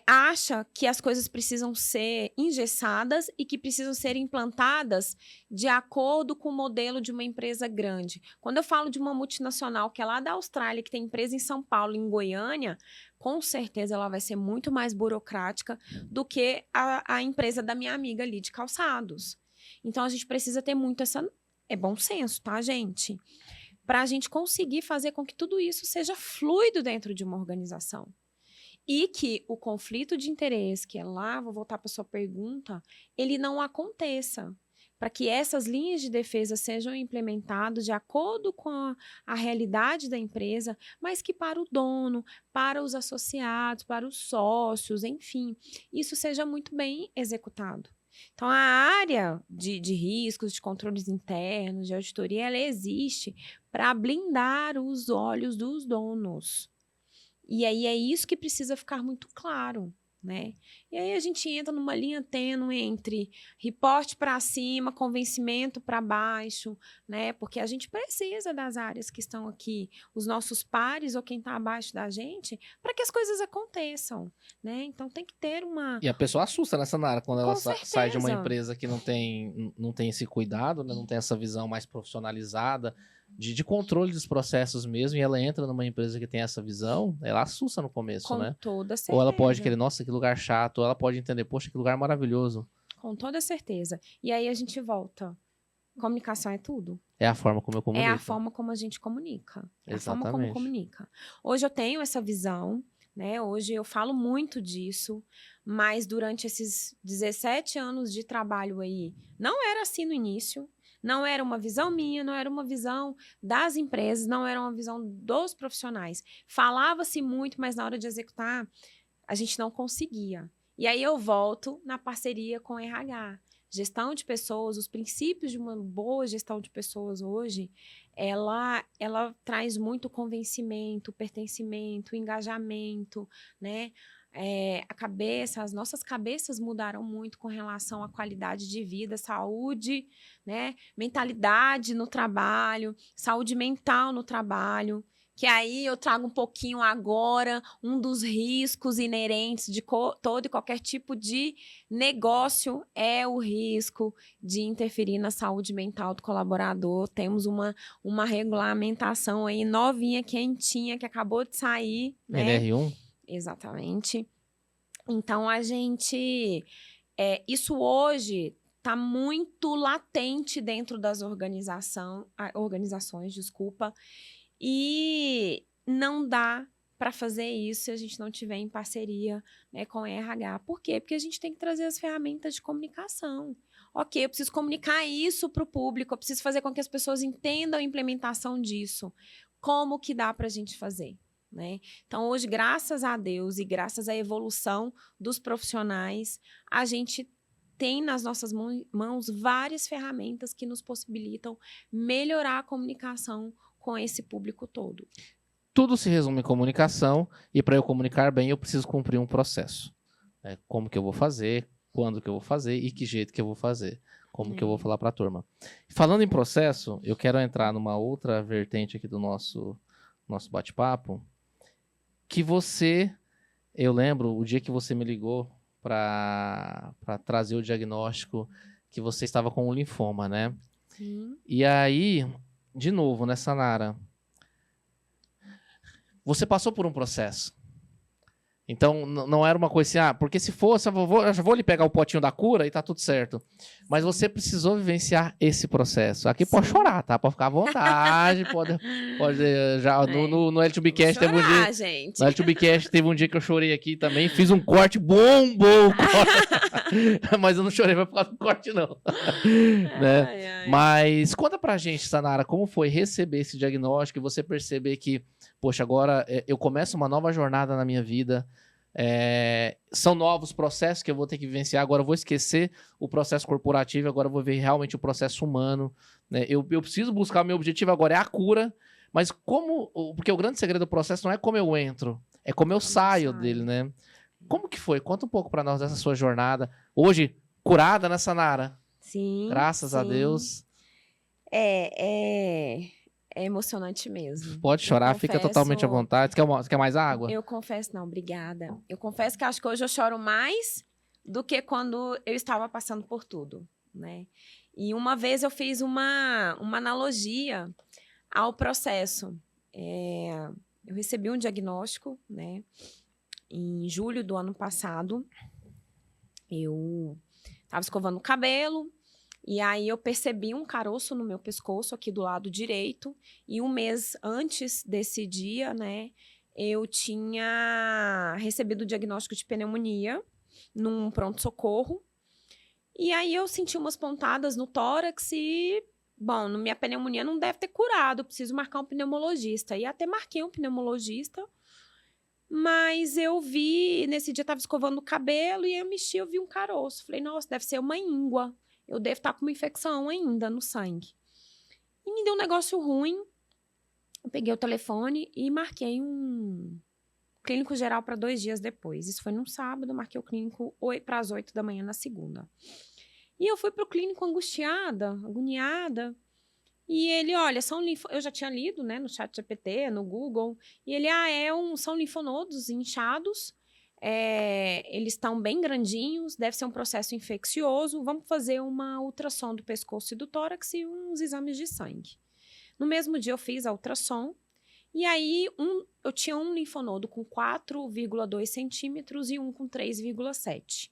acha que as coisas precisam ser engessadas e que precisam ser implantadas de acordo com o modelo de uma empresa grande. Quando eu falo de uma multinacional que é lá da Austrália, que tem empresa em São Paulo, em Goiânia, com certeza ela vai ser muito mais burocrática do que a empresa da minha amiga ali de calçados. Então, a gente precisa ter muito essa... É bom senso, tá, gente? Para a gente conseguir fazer com que tudo isso seja fluido dentro de uma organização. E que o conflito de interesse, que é lá, vou voltar para a sua pergunta, ele não aconteça. Para que essas linhas de defesa sejam implementadas de acordo com a realidade da empresa, mas que para o dono, para os associados, para os sócios, enfim, isso seja muito bem executado. Então, a área de riscos, de controles internos, de auditoria, ela existe para blindar os olhos dos donos. E aí é isso que precisa ficar muito claro, né? E aí a gente entra numa linha tênue entre reporte para cima, convencimento para baixo, né? Porque a gente precisa das áreas que estão aqui, os nossos pares ou quem está abaixo da gente, para que as coisas aconteçam, né? Então tem que ter uma... E a pessoa assusta nessa área quando ela sai de uma certeza. empresa que não tem esse cuidado, né? Não tem essa visão mais profissionalizada de controle dos processos mesmo, e ela entra numa empresa que tem essa visão, ela assusta no começo, né? Com toda certeza. Ou ela pode querer, nossa, que lugar chato, ou ela pode entender, poxa, que lugar maravilhoso. Com toda certeza. E aí a gente volta. Comunicação é tudo. É a forma como eu comunico. É a forma como a gente comunica. É Exatamente. a forma como comunica. Hoje eu tenho essa visão, né? Hoje eu falo muito disso, mas durante esses 17 anos de trabalho aí, não era assim no início. Não era uma visão minha, não era uma visão das empresas, não era uma visão dos profissionais. Falava-se muito, mas na hora de executar, a gente não conseguia. E aí eu volto na parceria com o RH. Gestão de pessoas, os princípios de uma boa gestão de pessoas hoje, ela traz muito convencimento, pertencimento, engajamento, né? As nossas cabeças mudaram muito com relação à qualidade de vida, saúde, né? Mentalidade no trabalho, saúde mental no trabalho. Que aí eu trago um pouquinho agora, um dos riscos inerentes de todo e qualquer tipo de negócio é o risco de interferir na saúde mental do colaborador. Temos uma regulamentação aí novinha, quentinha, que acabou de sair. Né? NR1? Exatamente. Então, a gente... isso hoje está muito latente dentro das organizações, desculpa. E não dá para fazer isso se a gente não tiver em parceria, né, com o RH. Por quê? Porque a gente tem que trazer as ferramentas de comunicação. Ok, eu preciso comunicar isso para o público, eu preciso fazer com que as pessoas entendam a implementação disso. Como que dá para a gente fazer? Né? Então, hoje, graças a Deus e graças à evolução dos profissionais, a gente tem nas nossas mãos várias ferramentas que nos possibilitam melhorar a comunicação com esse público todo. Tudo se resume em comunicação, e para eu comunicar bem, eu preciso cumprir um processo. Como que eu vou fazer, quando que eu vou fazer e que jeito que eu vou fazer. Como que eu vou falar para a turma. Falando em processo, eu quero entrar numa outra vertente aqui do nosso bate-papo, que eu lembro o dia que você me ligou para trazer o diagnóstico que você estava com um linfoma, né? Sim. E aí, de novo, né, Sanara? Você passou por um processo. Então, não era uma coisa assim, porque se fosse, eu já vou lhe pegar o potinho da cura e tá tudo certo. Mas você precisou vivenciar esse processo. Aqui pode chorar, tá? Pode ficar à vontade, pode já no L2Bcast teve um dia, gente. no L2Bcast teve um dia que eu chorei aqui também, fiz um corte bom, mas eu não chorei por causa do corte não. Né? Mas conta pra gente, Sanara, como foi receber esse diagnóstico e você perceber que, poxa, agora eu começo uma nova jornada na minha vida. São novos processos que eu vou ter que vivenciar. Agora eu vou esquecer o processo corporativo, agora eu vou ver realmente o processo humano, né? Eu preciso buscar, o meu objetivo agora é a cura, mas porque o grande segredo do processo não é como eu entro, é como eu saio dele, né? Como que foi? Conta um pouco pra nós dessa sua jornada. Hoje, curada, né, Sanara? Sim. Graças a Deus. É emocionante mesmo. Pode chorar, fica totalmente à vontade. Você quer mais água? Eu confesso, não, obrigada. Eu confesso que acho que hoje eu choro mais do que quando eu estava passando por tudo, né? E uma vez eu fiz uma analogia ao processo. Eu recebi um diagnóstico, né? Em julho do ano passado. Eu estava escovando o cabelo. E aí eu percebi um caroço no meu pescoço, aqui do lado direito. E um mês antes desse dia, né, eu tinha recebido o diagnóstico de pneumonia num pronto-socorro. E aí eu senti umas pontadas no tórax e, bom, minha pneumonia não deve ter curado, eu preciso marcar um pneumologista. E até marquei um pneumologista, mas eu vi, nesse dia eu estava escovando o cabelo e eu mexi, eu vi um caroço. Falei, nossa, deve ser uma íngua. Eu devo estar com uma infecção ainda no sangue. E me deu um negócio ruim. Eu peguei o telefone e marquei um clínico geral para 2 dias depois. Isso foi num sábado, marquei o clínico para as 8 da manhã na segunda. E eu fui para o clínico angustiada, agoniada. E ele, olha, eu já tinha lido, né, no ChatGPT, no Google. E ele, são linfonodos inchados. Eles estão bem grandinhos, deve ser um processo infeccioso. Vamos fazer uma ultrassom do pescoço e do tórax e uns exames de sangue. No mesmo dia eu fiz a ultrassom e aí eu tinha um linfonodo com 4,2 centímetros e um com 3,7.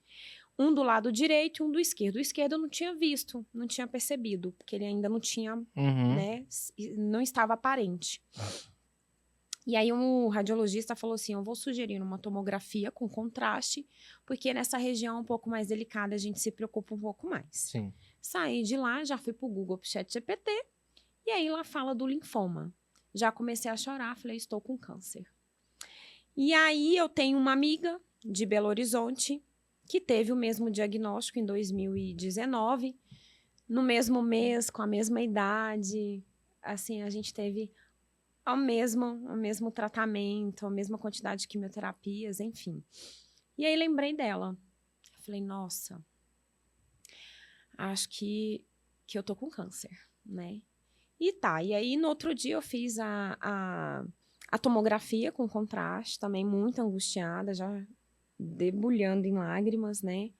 Um do lado direito e um do esquerdo. O esquerdo eu não tinha visto, não tinha percebido, porque ele ainda não tinha, né, não estava aparente. E aí um radiologista falou assim, eu vou sugerir uma tomografia com contraste, porque nessa região um pouco mais delicada a gente se preocupa um pouco mais. Sim. Saí de lá, já fui pro Google, pro ChatGPT, e aí lá fala do linfoma. Já comecei a chorar, falei, estou com câncer. E aí eu tenho uma amiga de Belo Horizonte, que teve o mesmo diagnóstico em 2019, no mesmo mês, com a mesma idade, assim, a gente teve o mesmo tratamento, a mesma quantidade de quimioterapias, enfim. E aí lembrei dela. Falei, nossa, acho que eu tô com câncer, né? E aí no outro dia eu fiz a tomografia com contraste, também muito angustiada, já debulhando em lágrimas, né?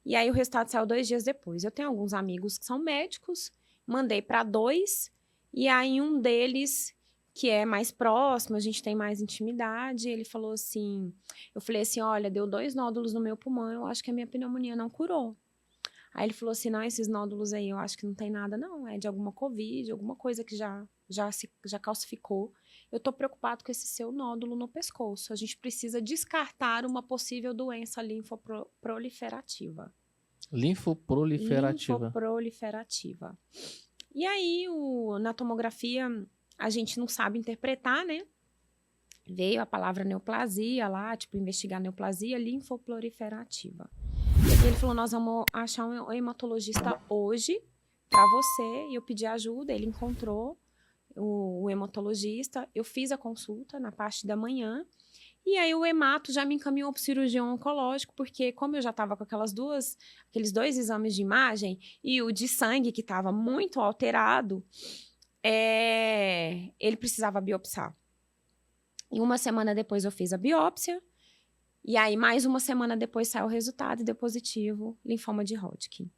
E aí o resultado saiu 2 dias depois. Eu tenho alguns amigos que são médicos, mandei para 2, e aí um deles, que é mais próximo, a gente tem mais intimidade, ele falou assim, eu falei assim, olha, deu 2 nódulos no meu pulmão, eu acho que a minha pneumonia não curou. Aí ele falou assim, não, esses nódulos aí eu acho que não tem nada não, é de alguma covid, alguma coisa que já calcificou. Eu tô preocupado com esse seu nódulo no pescoço, a gente precisa descartar uma possível doença linfoproliferativa. Linfoproliferativa. Linfoproliferativa. E aí, na tomografia, a gente não sabe interpretar, né? Veio a palavra neoplasia lá, tipo, investigar neoplasia linfoproliferativa. E ele falou, nós vamos achar um hematologista hoje para você. E eu pedi ajuda, ele encontrou o hematologista. Eu fiz a consulta na parte da manhã. E aí o hemato já me encaminhou para o cirurgião oncológico, porque como eu já estava com aqueles 2 exames de imagem e o de sangue que estava muito alterado, ele precisava biopsiar. E 1 semana depois eu fiz a biópsia, e aí mais 1 semana depois saiu o resultado e deu positivo, linfoma de Hodgkin.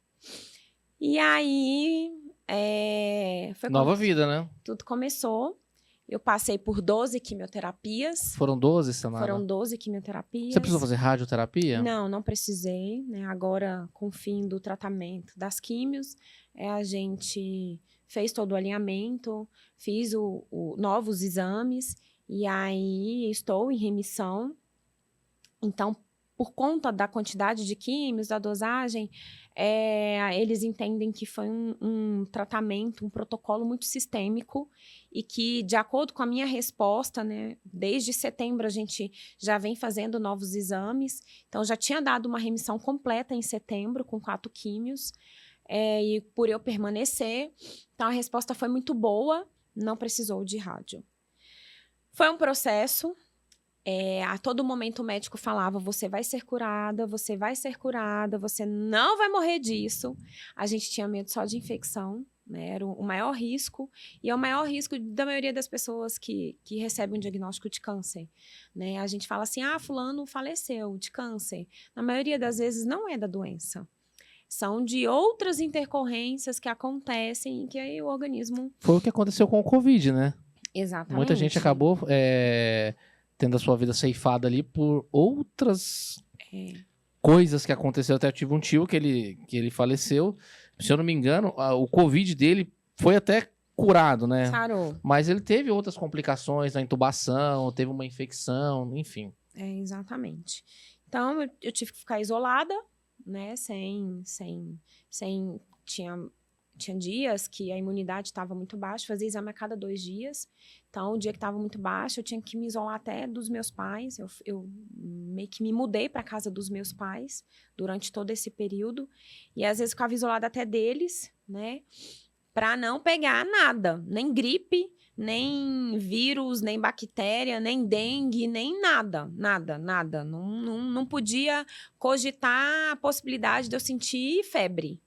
E aí Foi Nova quando vida, né? tudo começou. Eu passei por 12 quimioterapias. Foram 12, Sanara? Foram 12 quimioterapias. Você precisou fazer radioterapia? Não precisei, né? Agora, com o fim do tratamento das químios, a gente fez todo o alinhamento, fiz novos exames, e aí estou em remissão. Então, por conta da quantidade de químios, da dosagem, eles entendem que foi um tratamento, um protocolo muito sistêmico e que, de acordo com a minha resposta, né, desde setembro a gente já vem fazendo novos exames. Então, já tinha dado uma remissão completa em setembro, com 4 químios, e por eu permanecer, então a resposta foi muito boa, não precisou de rádio. Foi um processo. A todo momento o médico falava, você vai ser curada, você vai ser curada, você não vai morrer disso. A gente tinha medo só de infecção, né? Era o maior risco, e é o maior risco da maioria das pessoas que recebem um diagnóstico de câncer, né? A gente fala assim, fulano faleceu de câncer. Na maioria das vezes não é da doença. São de outras intercorrências que acontecem e que aí o organismo... Foi o que aconteceu com o Covid, né? Exatamente. Muita gente acabou... tendo a sua vida ceifada ali por outras coisas que aconteceram. Até eu tive um tio que ele faleceu. Se eu não me engano, o Covid dele foi até curado, né? Sarou. Mas ele teve outras complicações na intubação, teve uma infecção, enfim. Exatamente. Então, eu tive que ficar isolada, né? Tinha dias que a imunidade estava muito baixa, fazia exame a cada 2 dias. Então, o dia que estava muito baixo, eu tinha que me isolar até dos meus pais. Eu meio que me mudei para casa dos meus pais durante todo esse período. E às vezes ficava isolada até deles, né? Para não pegar nada, nem gripe, nem vírus, nem bactéria, nem dengue, nem nada. Não podia cogitar a possibilidade de eu sentir febre.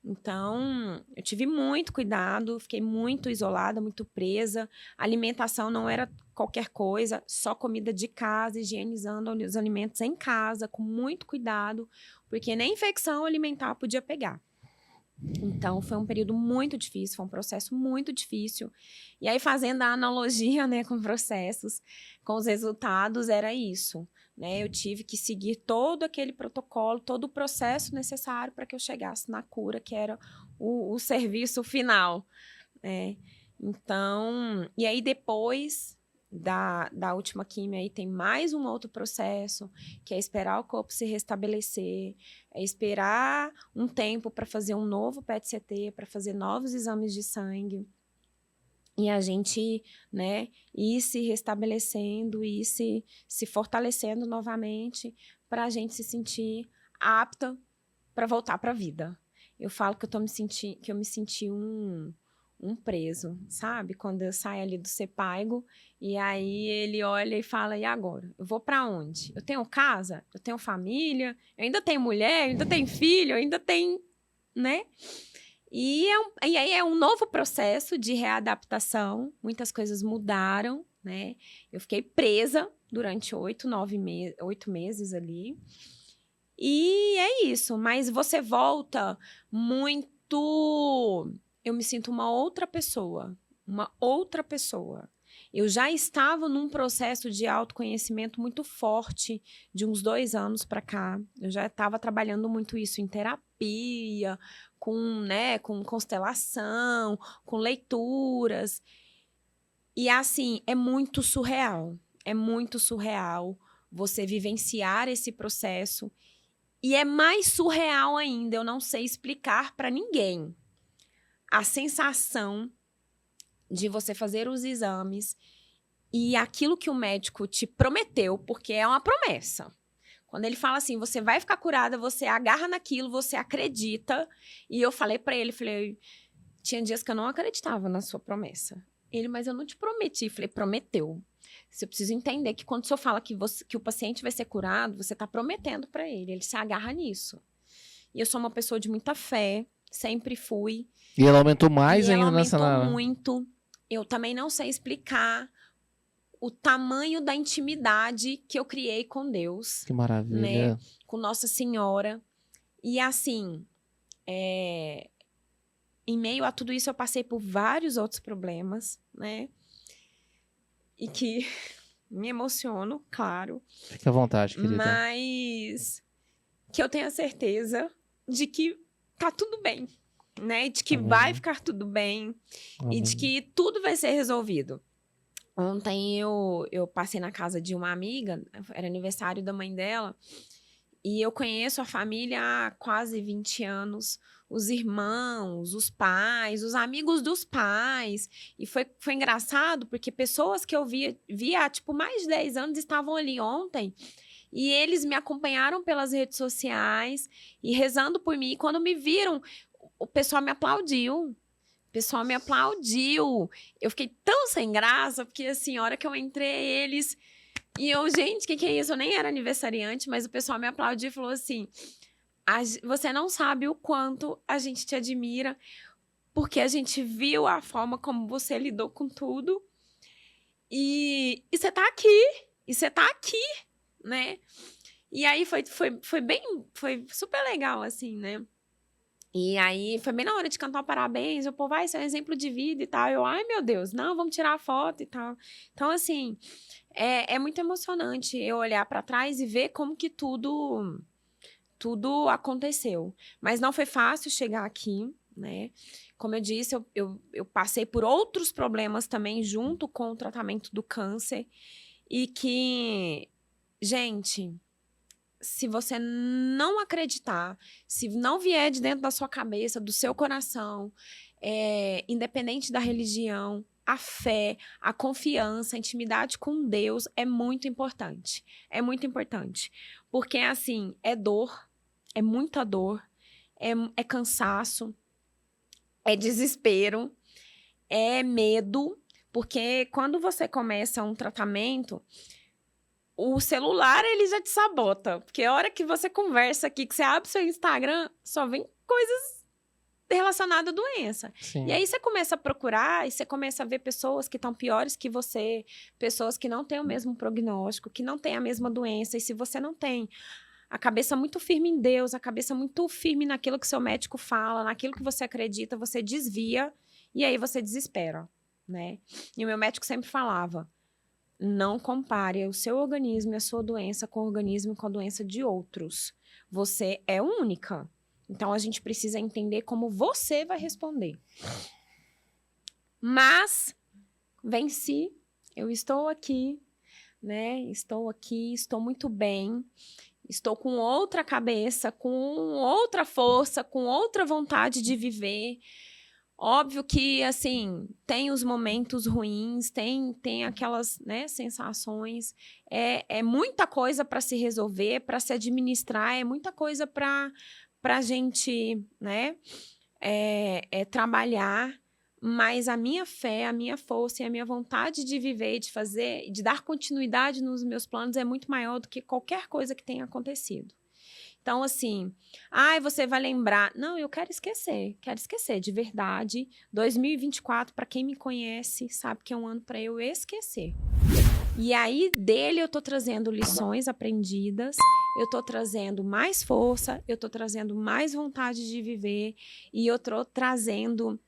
Então, eu tive muito cuidado, fiquei muito isolada, muito presa. A alimentação não era qualquer coisa, só comida de casa, higienizando os alimentos em casa, com muito cuidado, porque nem infecção alimentar podia pegar. Então, foi um período muito difícil, foi um processo muito difícil. E aí, fazendo a analogia, né, com processos, com os resultados, era isso. Né? Eu tive que seguir todo aquele protocolo, todo o processo necessário para que eu chegasse na cura, que era o serviço final. Né? Então, e aí depois da última quimio, aí tem mais um outro processo, que é esperar o corpo se restabelecer, é esperar um tempo para fazer um novo PET-CT, para fazer novos exames de sangue. E a gente, né, ir se restabelecendo, ir se fortalecendo novamente para a gente se sentir apta para voltar para a vida. Eu falo que eu me senti um preso, sabe? Quando eu saio ali do Sepaigo e aí ele olha e fala, e agora? Eu vou para onde? Eu tenho casa? Eu tenho família? Eu ainda tenho mulher? Eu ainda tenho filho? Eu ainda tenho, né? E aí é um novo processo de readaptação, muitas coisas mudaram, né? Eu fiquei presa durante 8 meses ali. E é isso, mas você volta muito... Eu me sinto uma outra pessoa. Eu já estava num processo de autoconhecimento muito forte de uns 2 anos para cá. Eu já estava trabalhando muito isso em terapia, com constelação, com leituras. E assim, é muito surreal. É muito surreal você vivenciar esse processo. E é mais surreal ainda, eu não sei explicar para ninguém. A sensação de você fazer os exames e aquilo que o médico te prometeu, porque é uma promessa. Quando ele fala assim, você vai ficar curada, você agarra naquilo, você acredita. E eu falei pra ele, tinha dias que eu não acreditava na sua promessa. Ele, mas eu não te prometi. Falei, prometeu. Você precisa entender que quando o senhor fala que o paciente vai ser curado, você tá prometendo pra ele. Ele se agarra nisso. E eu sou uma pessoa de muita fé, sempre fui. E ela aumentou mais ainda nessa... Ela aumentou muito. Eu também não sei explicar o tamanho da intimidade que eu criei com Deus. Que maravilha. Né? Com Nossa Senhora. E assim, em meio a tudo isso, eu passei por vários outros problemas, né? E que me emociono, claro. Fique à vontade, querida. Mas que eu tenho a certeza de que tá tudo bem, né? De que vai ficar tudo bem e de que tudo vai ser resolvido. Ontem eu passei na casa de uma amiga, era aniversário da mãe dela, e eu conheço a família há quase 20 anos, os irmãos, os pais, os amigos dos pais. E foi engraçado, porque pessoas que eu via há, tipo, mais de 10 anos estavam ali ontem. E eles me acompanharam pelas redes sociais e rezando por mim. E quando me viram, o pessoal me aplaudiu. O pessoal me aplaudiu. Eu fiquei tão sem graça, porque assim, a hora que eu entrei, eles... E eu, gente, o que é isso? Eu nem era aniversariante, mas o pessoal me aplaudiu e falou assim, você não sabe o quanto a gente te admira, porque a gente viu a forma como você lidou com tudo. E você tá aqui. E você tá aqui, né? E aí foi super legal, assim, né? E aí, foi bem na hora de cantar parabéns, o povo, vai, isso é um exemplo de vida e tal. Eu, ai, meu Deus, não, vamos tirar a foto e tal. Então, assim, é muito emocionante eu olhar para trás e ver como que tudo aconteceu. Mas não foi fácil chegar aqui, né? Como eu disse, eu passei por outros problemas também junto com o tratamento do câncer e que, gente... Se você não acreditar, se não vier de dentro da sua cabeça, do seu coração, independente da religião, a fé, a confiança, a intimidade com Deus é muito importante. É muito importante. Porque, assim, é dor, é muita dor, é cansaço, é desespero, é medo. Porque quando você começa um tratamento... O celular, ele já te sabota. Porque a hora que você conversa aqui, que você abre seu Instagram, só vem coisas relacionadas à doença. Sim. E aí você começa a procurar e você começa a ver pessoas que estão piores que você, pessoas que não têm o mesmo prognóstico, que não têm a mesma doença. E se você não tem a cabeça muito firme em Deus, a cabeça muito firme naquilo que seu médico fala, naquilo que você acredita, você desvia e aí você desespera, né? E o meu médico sempre falava... Não compare o seu organismo e a sua doença com o organismo e com a doença de outros. Você é única. Então, a gente precisa entender como você vai responder. Mas, venci. Eu estou aqui, né? Estou aqui, estou muito bem. Estou com outra cabeça, com outra força, com outra vontade de viver. Óbvio que, assim, tem os momentos ruins, tem aquelas, né, sensações. É muita coisa para se resolver, para se administrar, é muita coisa para a gente, né, trabalhar. Mas a minha fé, a minha força e a minha vontade de viver, de fazer, de dar continuidade nos meus planos é muito maior do que qualquer coisa que tenha acontecido. Então, assim, você vai lembrar. Não, eu quero esquecer de verdade. 2024, para quem me conhece, sabe que é um ano para eu esquecer. E aí, dele, eu tô trazendo lições aprendidas, eu tô trazendo mais força, eu tô trazendo mais vontade de viver, e eu tô trazendo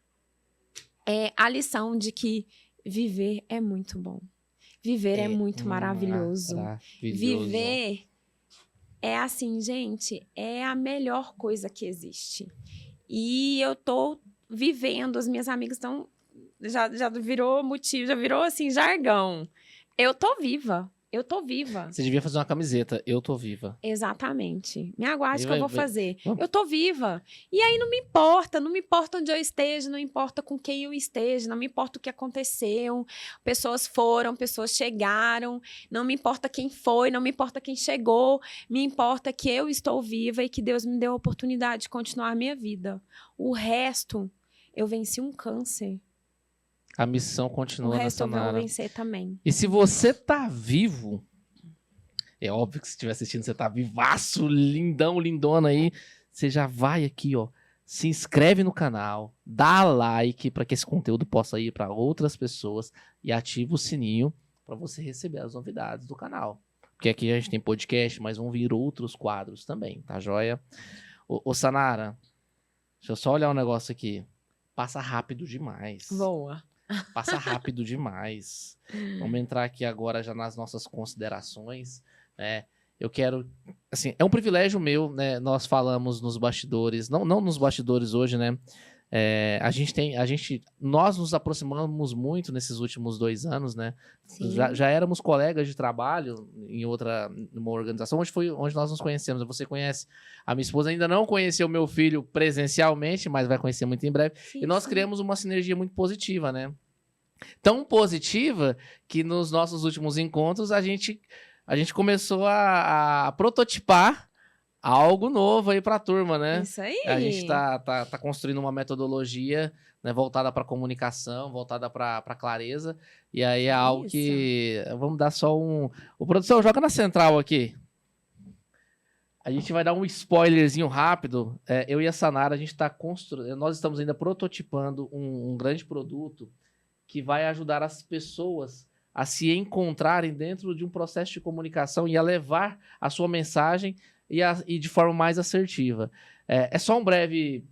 a lição de que viver é muito bom. Viver é muito maravilhoso. Viver... É assim, gente, é a melhor coisa que existe. E eu tô vivendo, as minhas amigas estão... Já virou motivo, já virou, assim, jargão. Eu tô viva. Eu tô viva. Você devia fazer uma camiseta, eu tô viva. Exatamente. Me aguarde que eu vou fazer. Eu tô viva. E aí não me importa onde eu esteja, não importa com quem eu esteja, não me importa o que aconteceu. Pessoas foram, pessoas chegaram, não me importa quem foi, não me importa quem chegou, me importa que eu estou viva e que Deus me deu a oportunidade de continuar a minha vida. O resto, eu venci um câncer. A missão continua. O resto eu vou vencer também. E se você tá vivo, é óbvio que se estiver assistindo, você tá vivaço, lindão, lindona aí, você já vai aqui, ó, se inscreve no canal, dá like para que esse conteúdo possa ir para outras pessoas e ativa o sininho para você receber as novidades do canal. Porque aqui a gente tem podcast, mas vão vir outros quadros também, tá joia? Ô Sanara, deixa eu só olhar um negócio aqui. passa rápido demais. Boa. Passa rápido demais. Vamos entrar aqui agora já nas nossas considerações, né? Eu quero, assim, é um privilégio meu, né? Nós falamos nos bastidores, não nos bastidores hoje, né? Nós nos aproximamos muito nesses últimos 2 anos, né? Já éramos colegas de trabalho numa organização, onde nós nos conhecemos. Você conhece, a minha esposa ainda não conheceu meu filho presencialmente, mas vai conhecer muito em breve. Sim, e nós criamos uma sinergia muito positiva, né? Tão positiva que nos nossos últimos encontros a gente começou a prototipar algo novo aí para a turma, né? Isso aí. A gente tá construindo uma metodologia, né, voltada para comunicação, voltada para clareza. E aí é algo que... Vamos dar só um... O produção, joga na central aqui. A gente vai dar um spoilerzinho rápido. Eu e a Sanara, nós estamos ainda prototipando um grande produto que vai ajudar as pessoas a se encontrarem dentro de um processo de comunicação e a levar a sua mensagem e de forma mais assertiva. É só um breve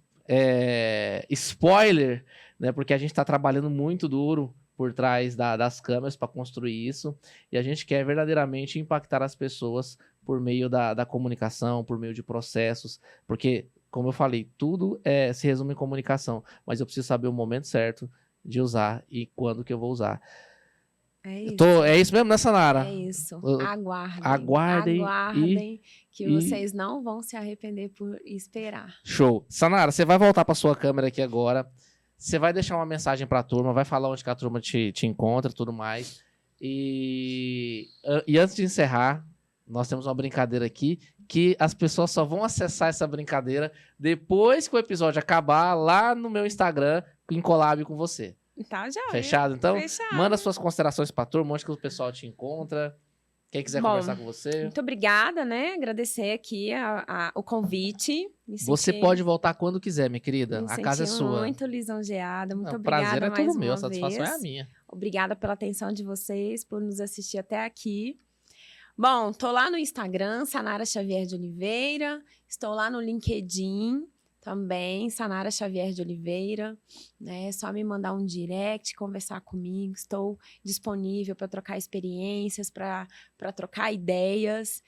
spoiler, né, porque a gente está trabalhando muito duro por trás das câmeras para construir isso, e a gente quer verdadeiramente impactar as pessoas por meio da comunicação, por meio de processos, porque, como eu falei, tudo se resume em comunicação, mas eu preciso saber o momento certo de usar e quando que eu vou usar. É isso mesmo, né, Sanara? É isso. Aguardem que vocês não vão se arrepender por esperar. Show. Sanara, você vai voltar para sua câmera aqui agora. Você vai deixar uma mensagem para a turma, vai falar onde que a turma te encontra e tudo mais. E antes de encerrar, nós temos uma brincadeira aqui que as pessoas só vão acessar essa brincadeira depois que o episódio acabar lá no meu Instagram em collab com você. Tá, já. Fechado? Então, Fechado. Manda suas considerações pra turma, onde que o pessoal te encontra. Quem quiser conversar com você. Muito obrigada, né? Agradecer aqui o convite. Você pode voltar quando quiser, minha querida. A casa é sua. Muito lisonjeada. Muito O obrigada prazer é mais todo meu, a uma satisfação vez. é a minha. Obrigada pela atenção de vocês, por nos assistir até aqui. Bom, tô lá no Instagram, Sanara Xavier de Oliveira. Estou lá no LinkedIn também, Sanara Xavier de Oliveira, né? É só me mandar um direct, conversar comigo. Estou disponível para trocar experiências, para trocar ideias.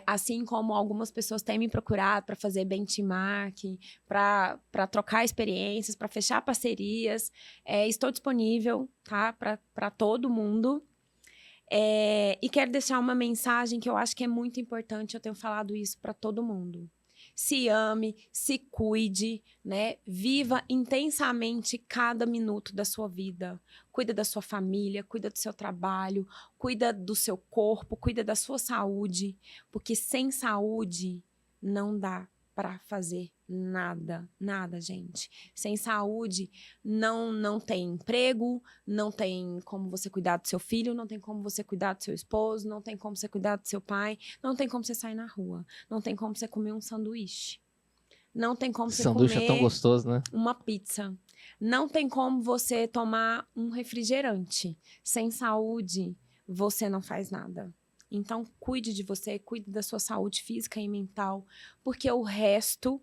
Assim como algumas pessoas têm me procurado para fazer benchmarking, para trocar experiências, para fechar parcerias. Estou disponível, tá? Para todo mundo. E quero deixar uma mensagem que eu acho que é muito importante. Eu tenho falado isso para todo mundo. Se ame, se cuide, né? Viva intensamente cada minuto da sua vida. Cuida da sua família, cuida do seu trabalho, cuida do seu corpo, cuida da sua saúde. Porque sem saúde não dá para fazer nada, gente. Sem saúde não tem emprego, não tem como você cuidar do seu filho, não tem como você cuidar do seu esposo, não tem como você cuidar do seu pai, não tem como você sair na rua, não tem como você comer um sanduíche. Não tem como você sanduíche comer é tão gostoso, né? uma pizza. Não tem como você tomar um refrigerante. Sem saúde, você não faz nada. Então, cuide de você, cuide da sua saúde física e mental, porque o resto,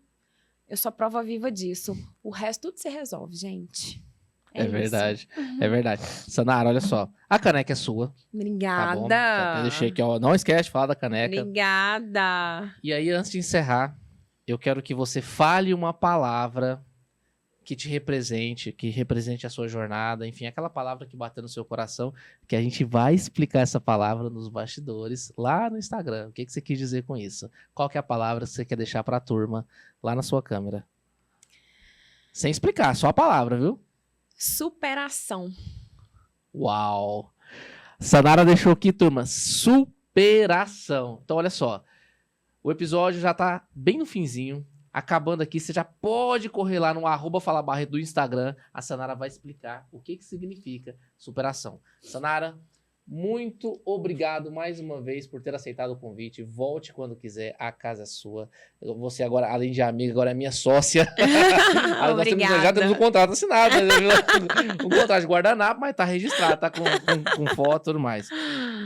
eu sou prova viva disso. O resto tudo se resolve, gente. É verdade, é verdade. Sanara, olha só, a caneca é sua. Obrigada. Tá bom? Já deixei aqui, ó. Não esquece de falar da caneca. Obrigada. E aí, antes de encerrar, eu quero que você fale uma palavra que te represente, que represente a sua jornada, enfim, aquela palavra que bateu no seu coração, que a gente vai explicar essa palavra nos bastidores, lá no Instagram. O que você quis dizer com isso? Qual que é a palavra que você quer deixar para a turma lá na sua câmera? Sem explicar, só a palavra, viu? Superação. Uau! Sanara deixou aqui, turma, superação. Então, olha só, o episódio já tá bem no finzinho. Acabando aqui, você já pode correr lá no @falabarreto do Instagram. A Sanara vai explicar o que significa superação. Sanara, muito obrigado mais uma vez por ter aceitado o convite. Volte quando quiser, a casa é sua. Você agora, além de amiga, agora é minha sócia. Já temos um contrato assinado. Um contrato de guardanapo, mas tá registrado, tá com foto e tudo mais.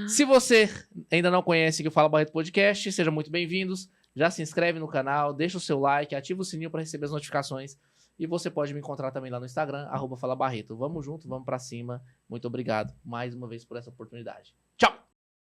Se você ainda não conhece o Fala Barreto Podcast, sejam muito bem-vindos. Já se inscreve no canal, deixa o seu like, ativa o sininho para receber as notificações. E você pode me encontrar também lá no Instagram, @falabarreto. Vamos junto, vamos para cima. Muito obrigado mais uma vez por essa oportunidade.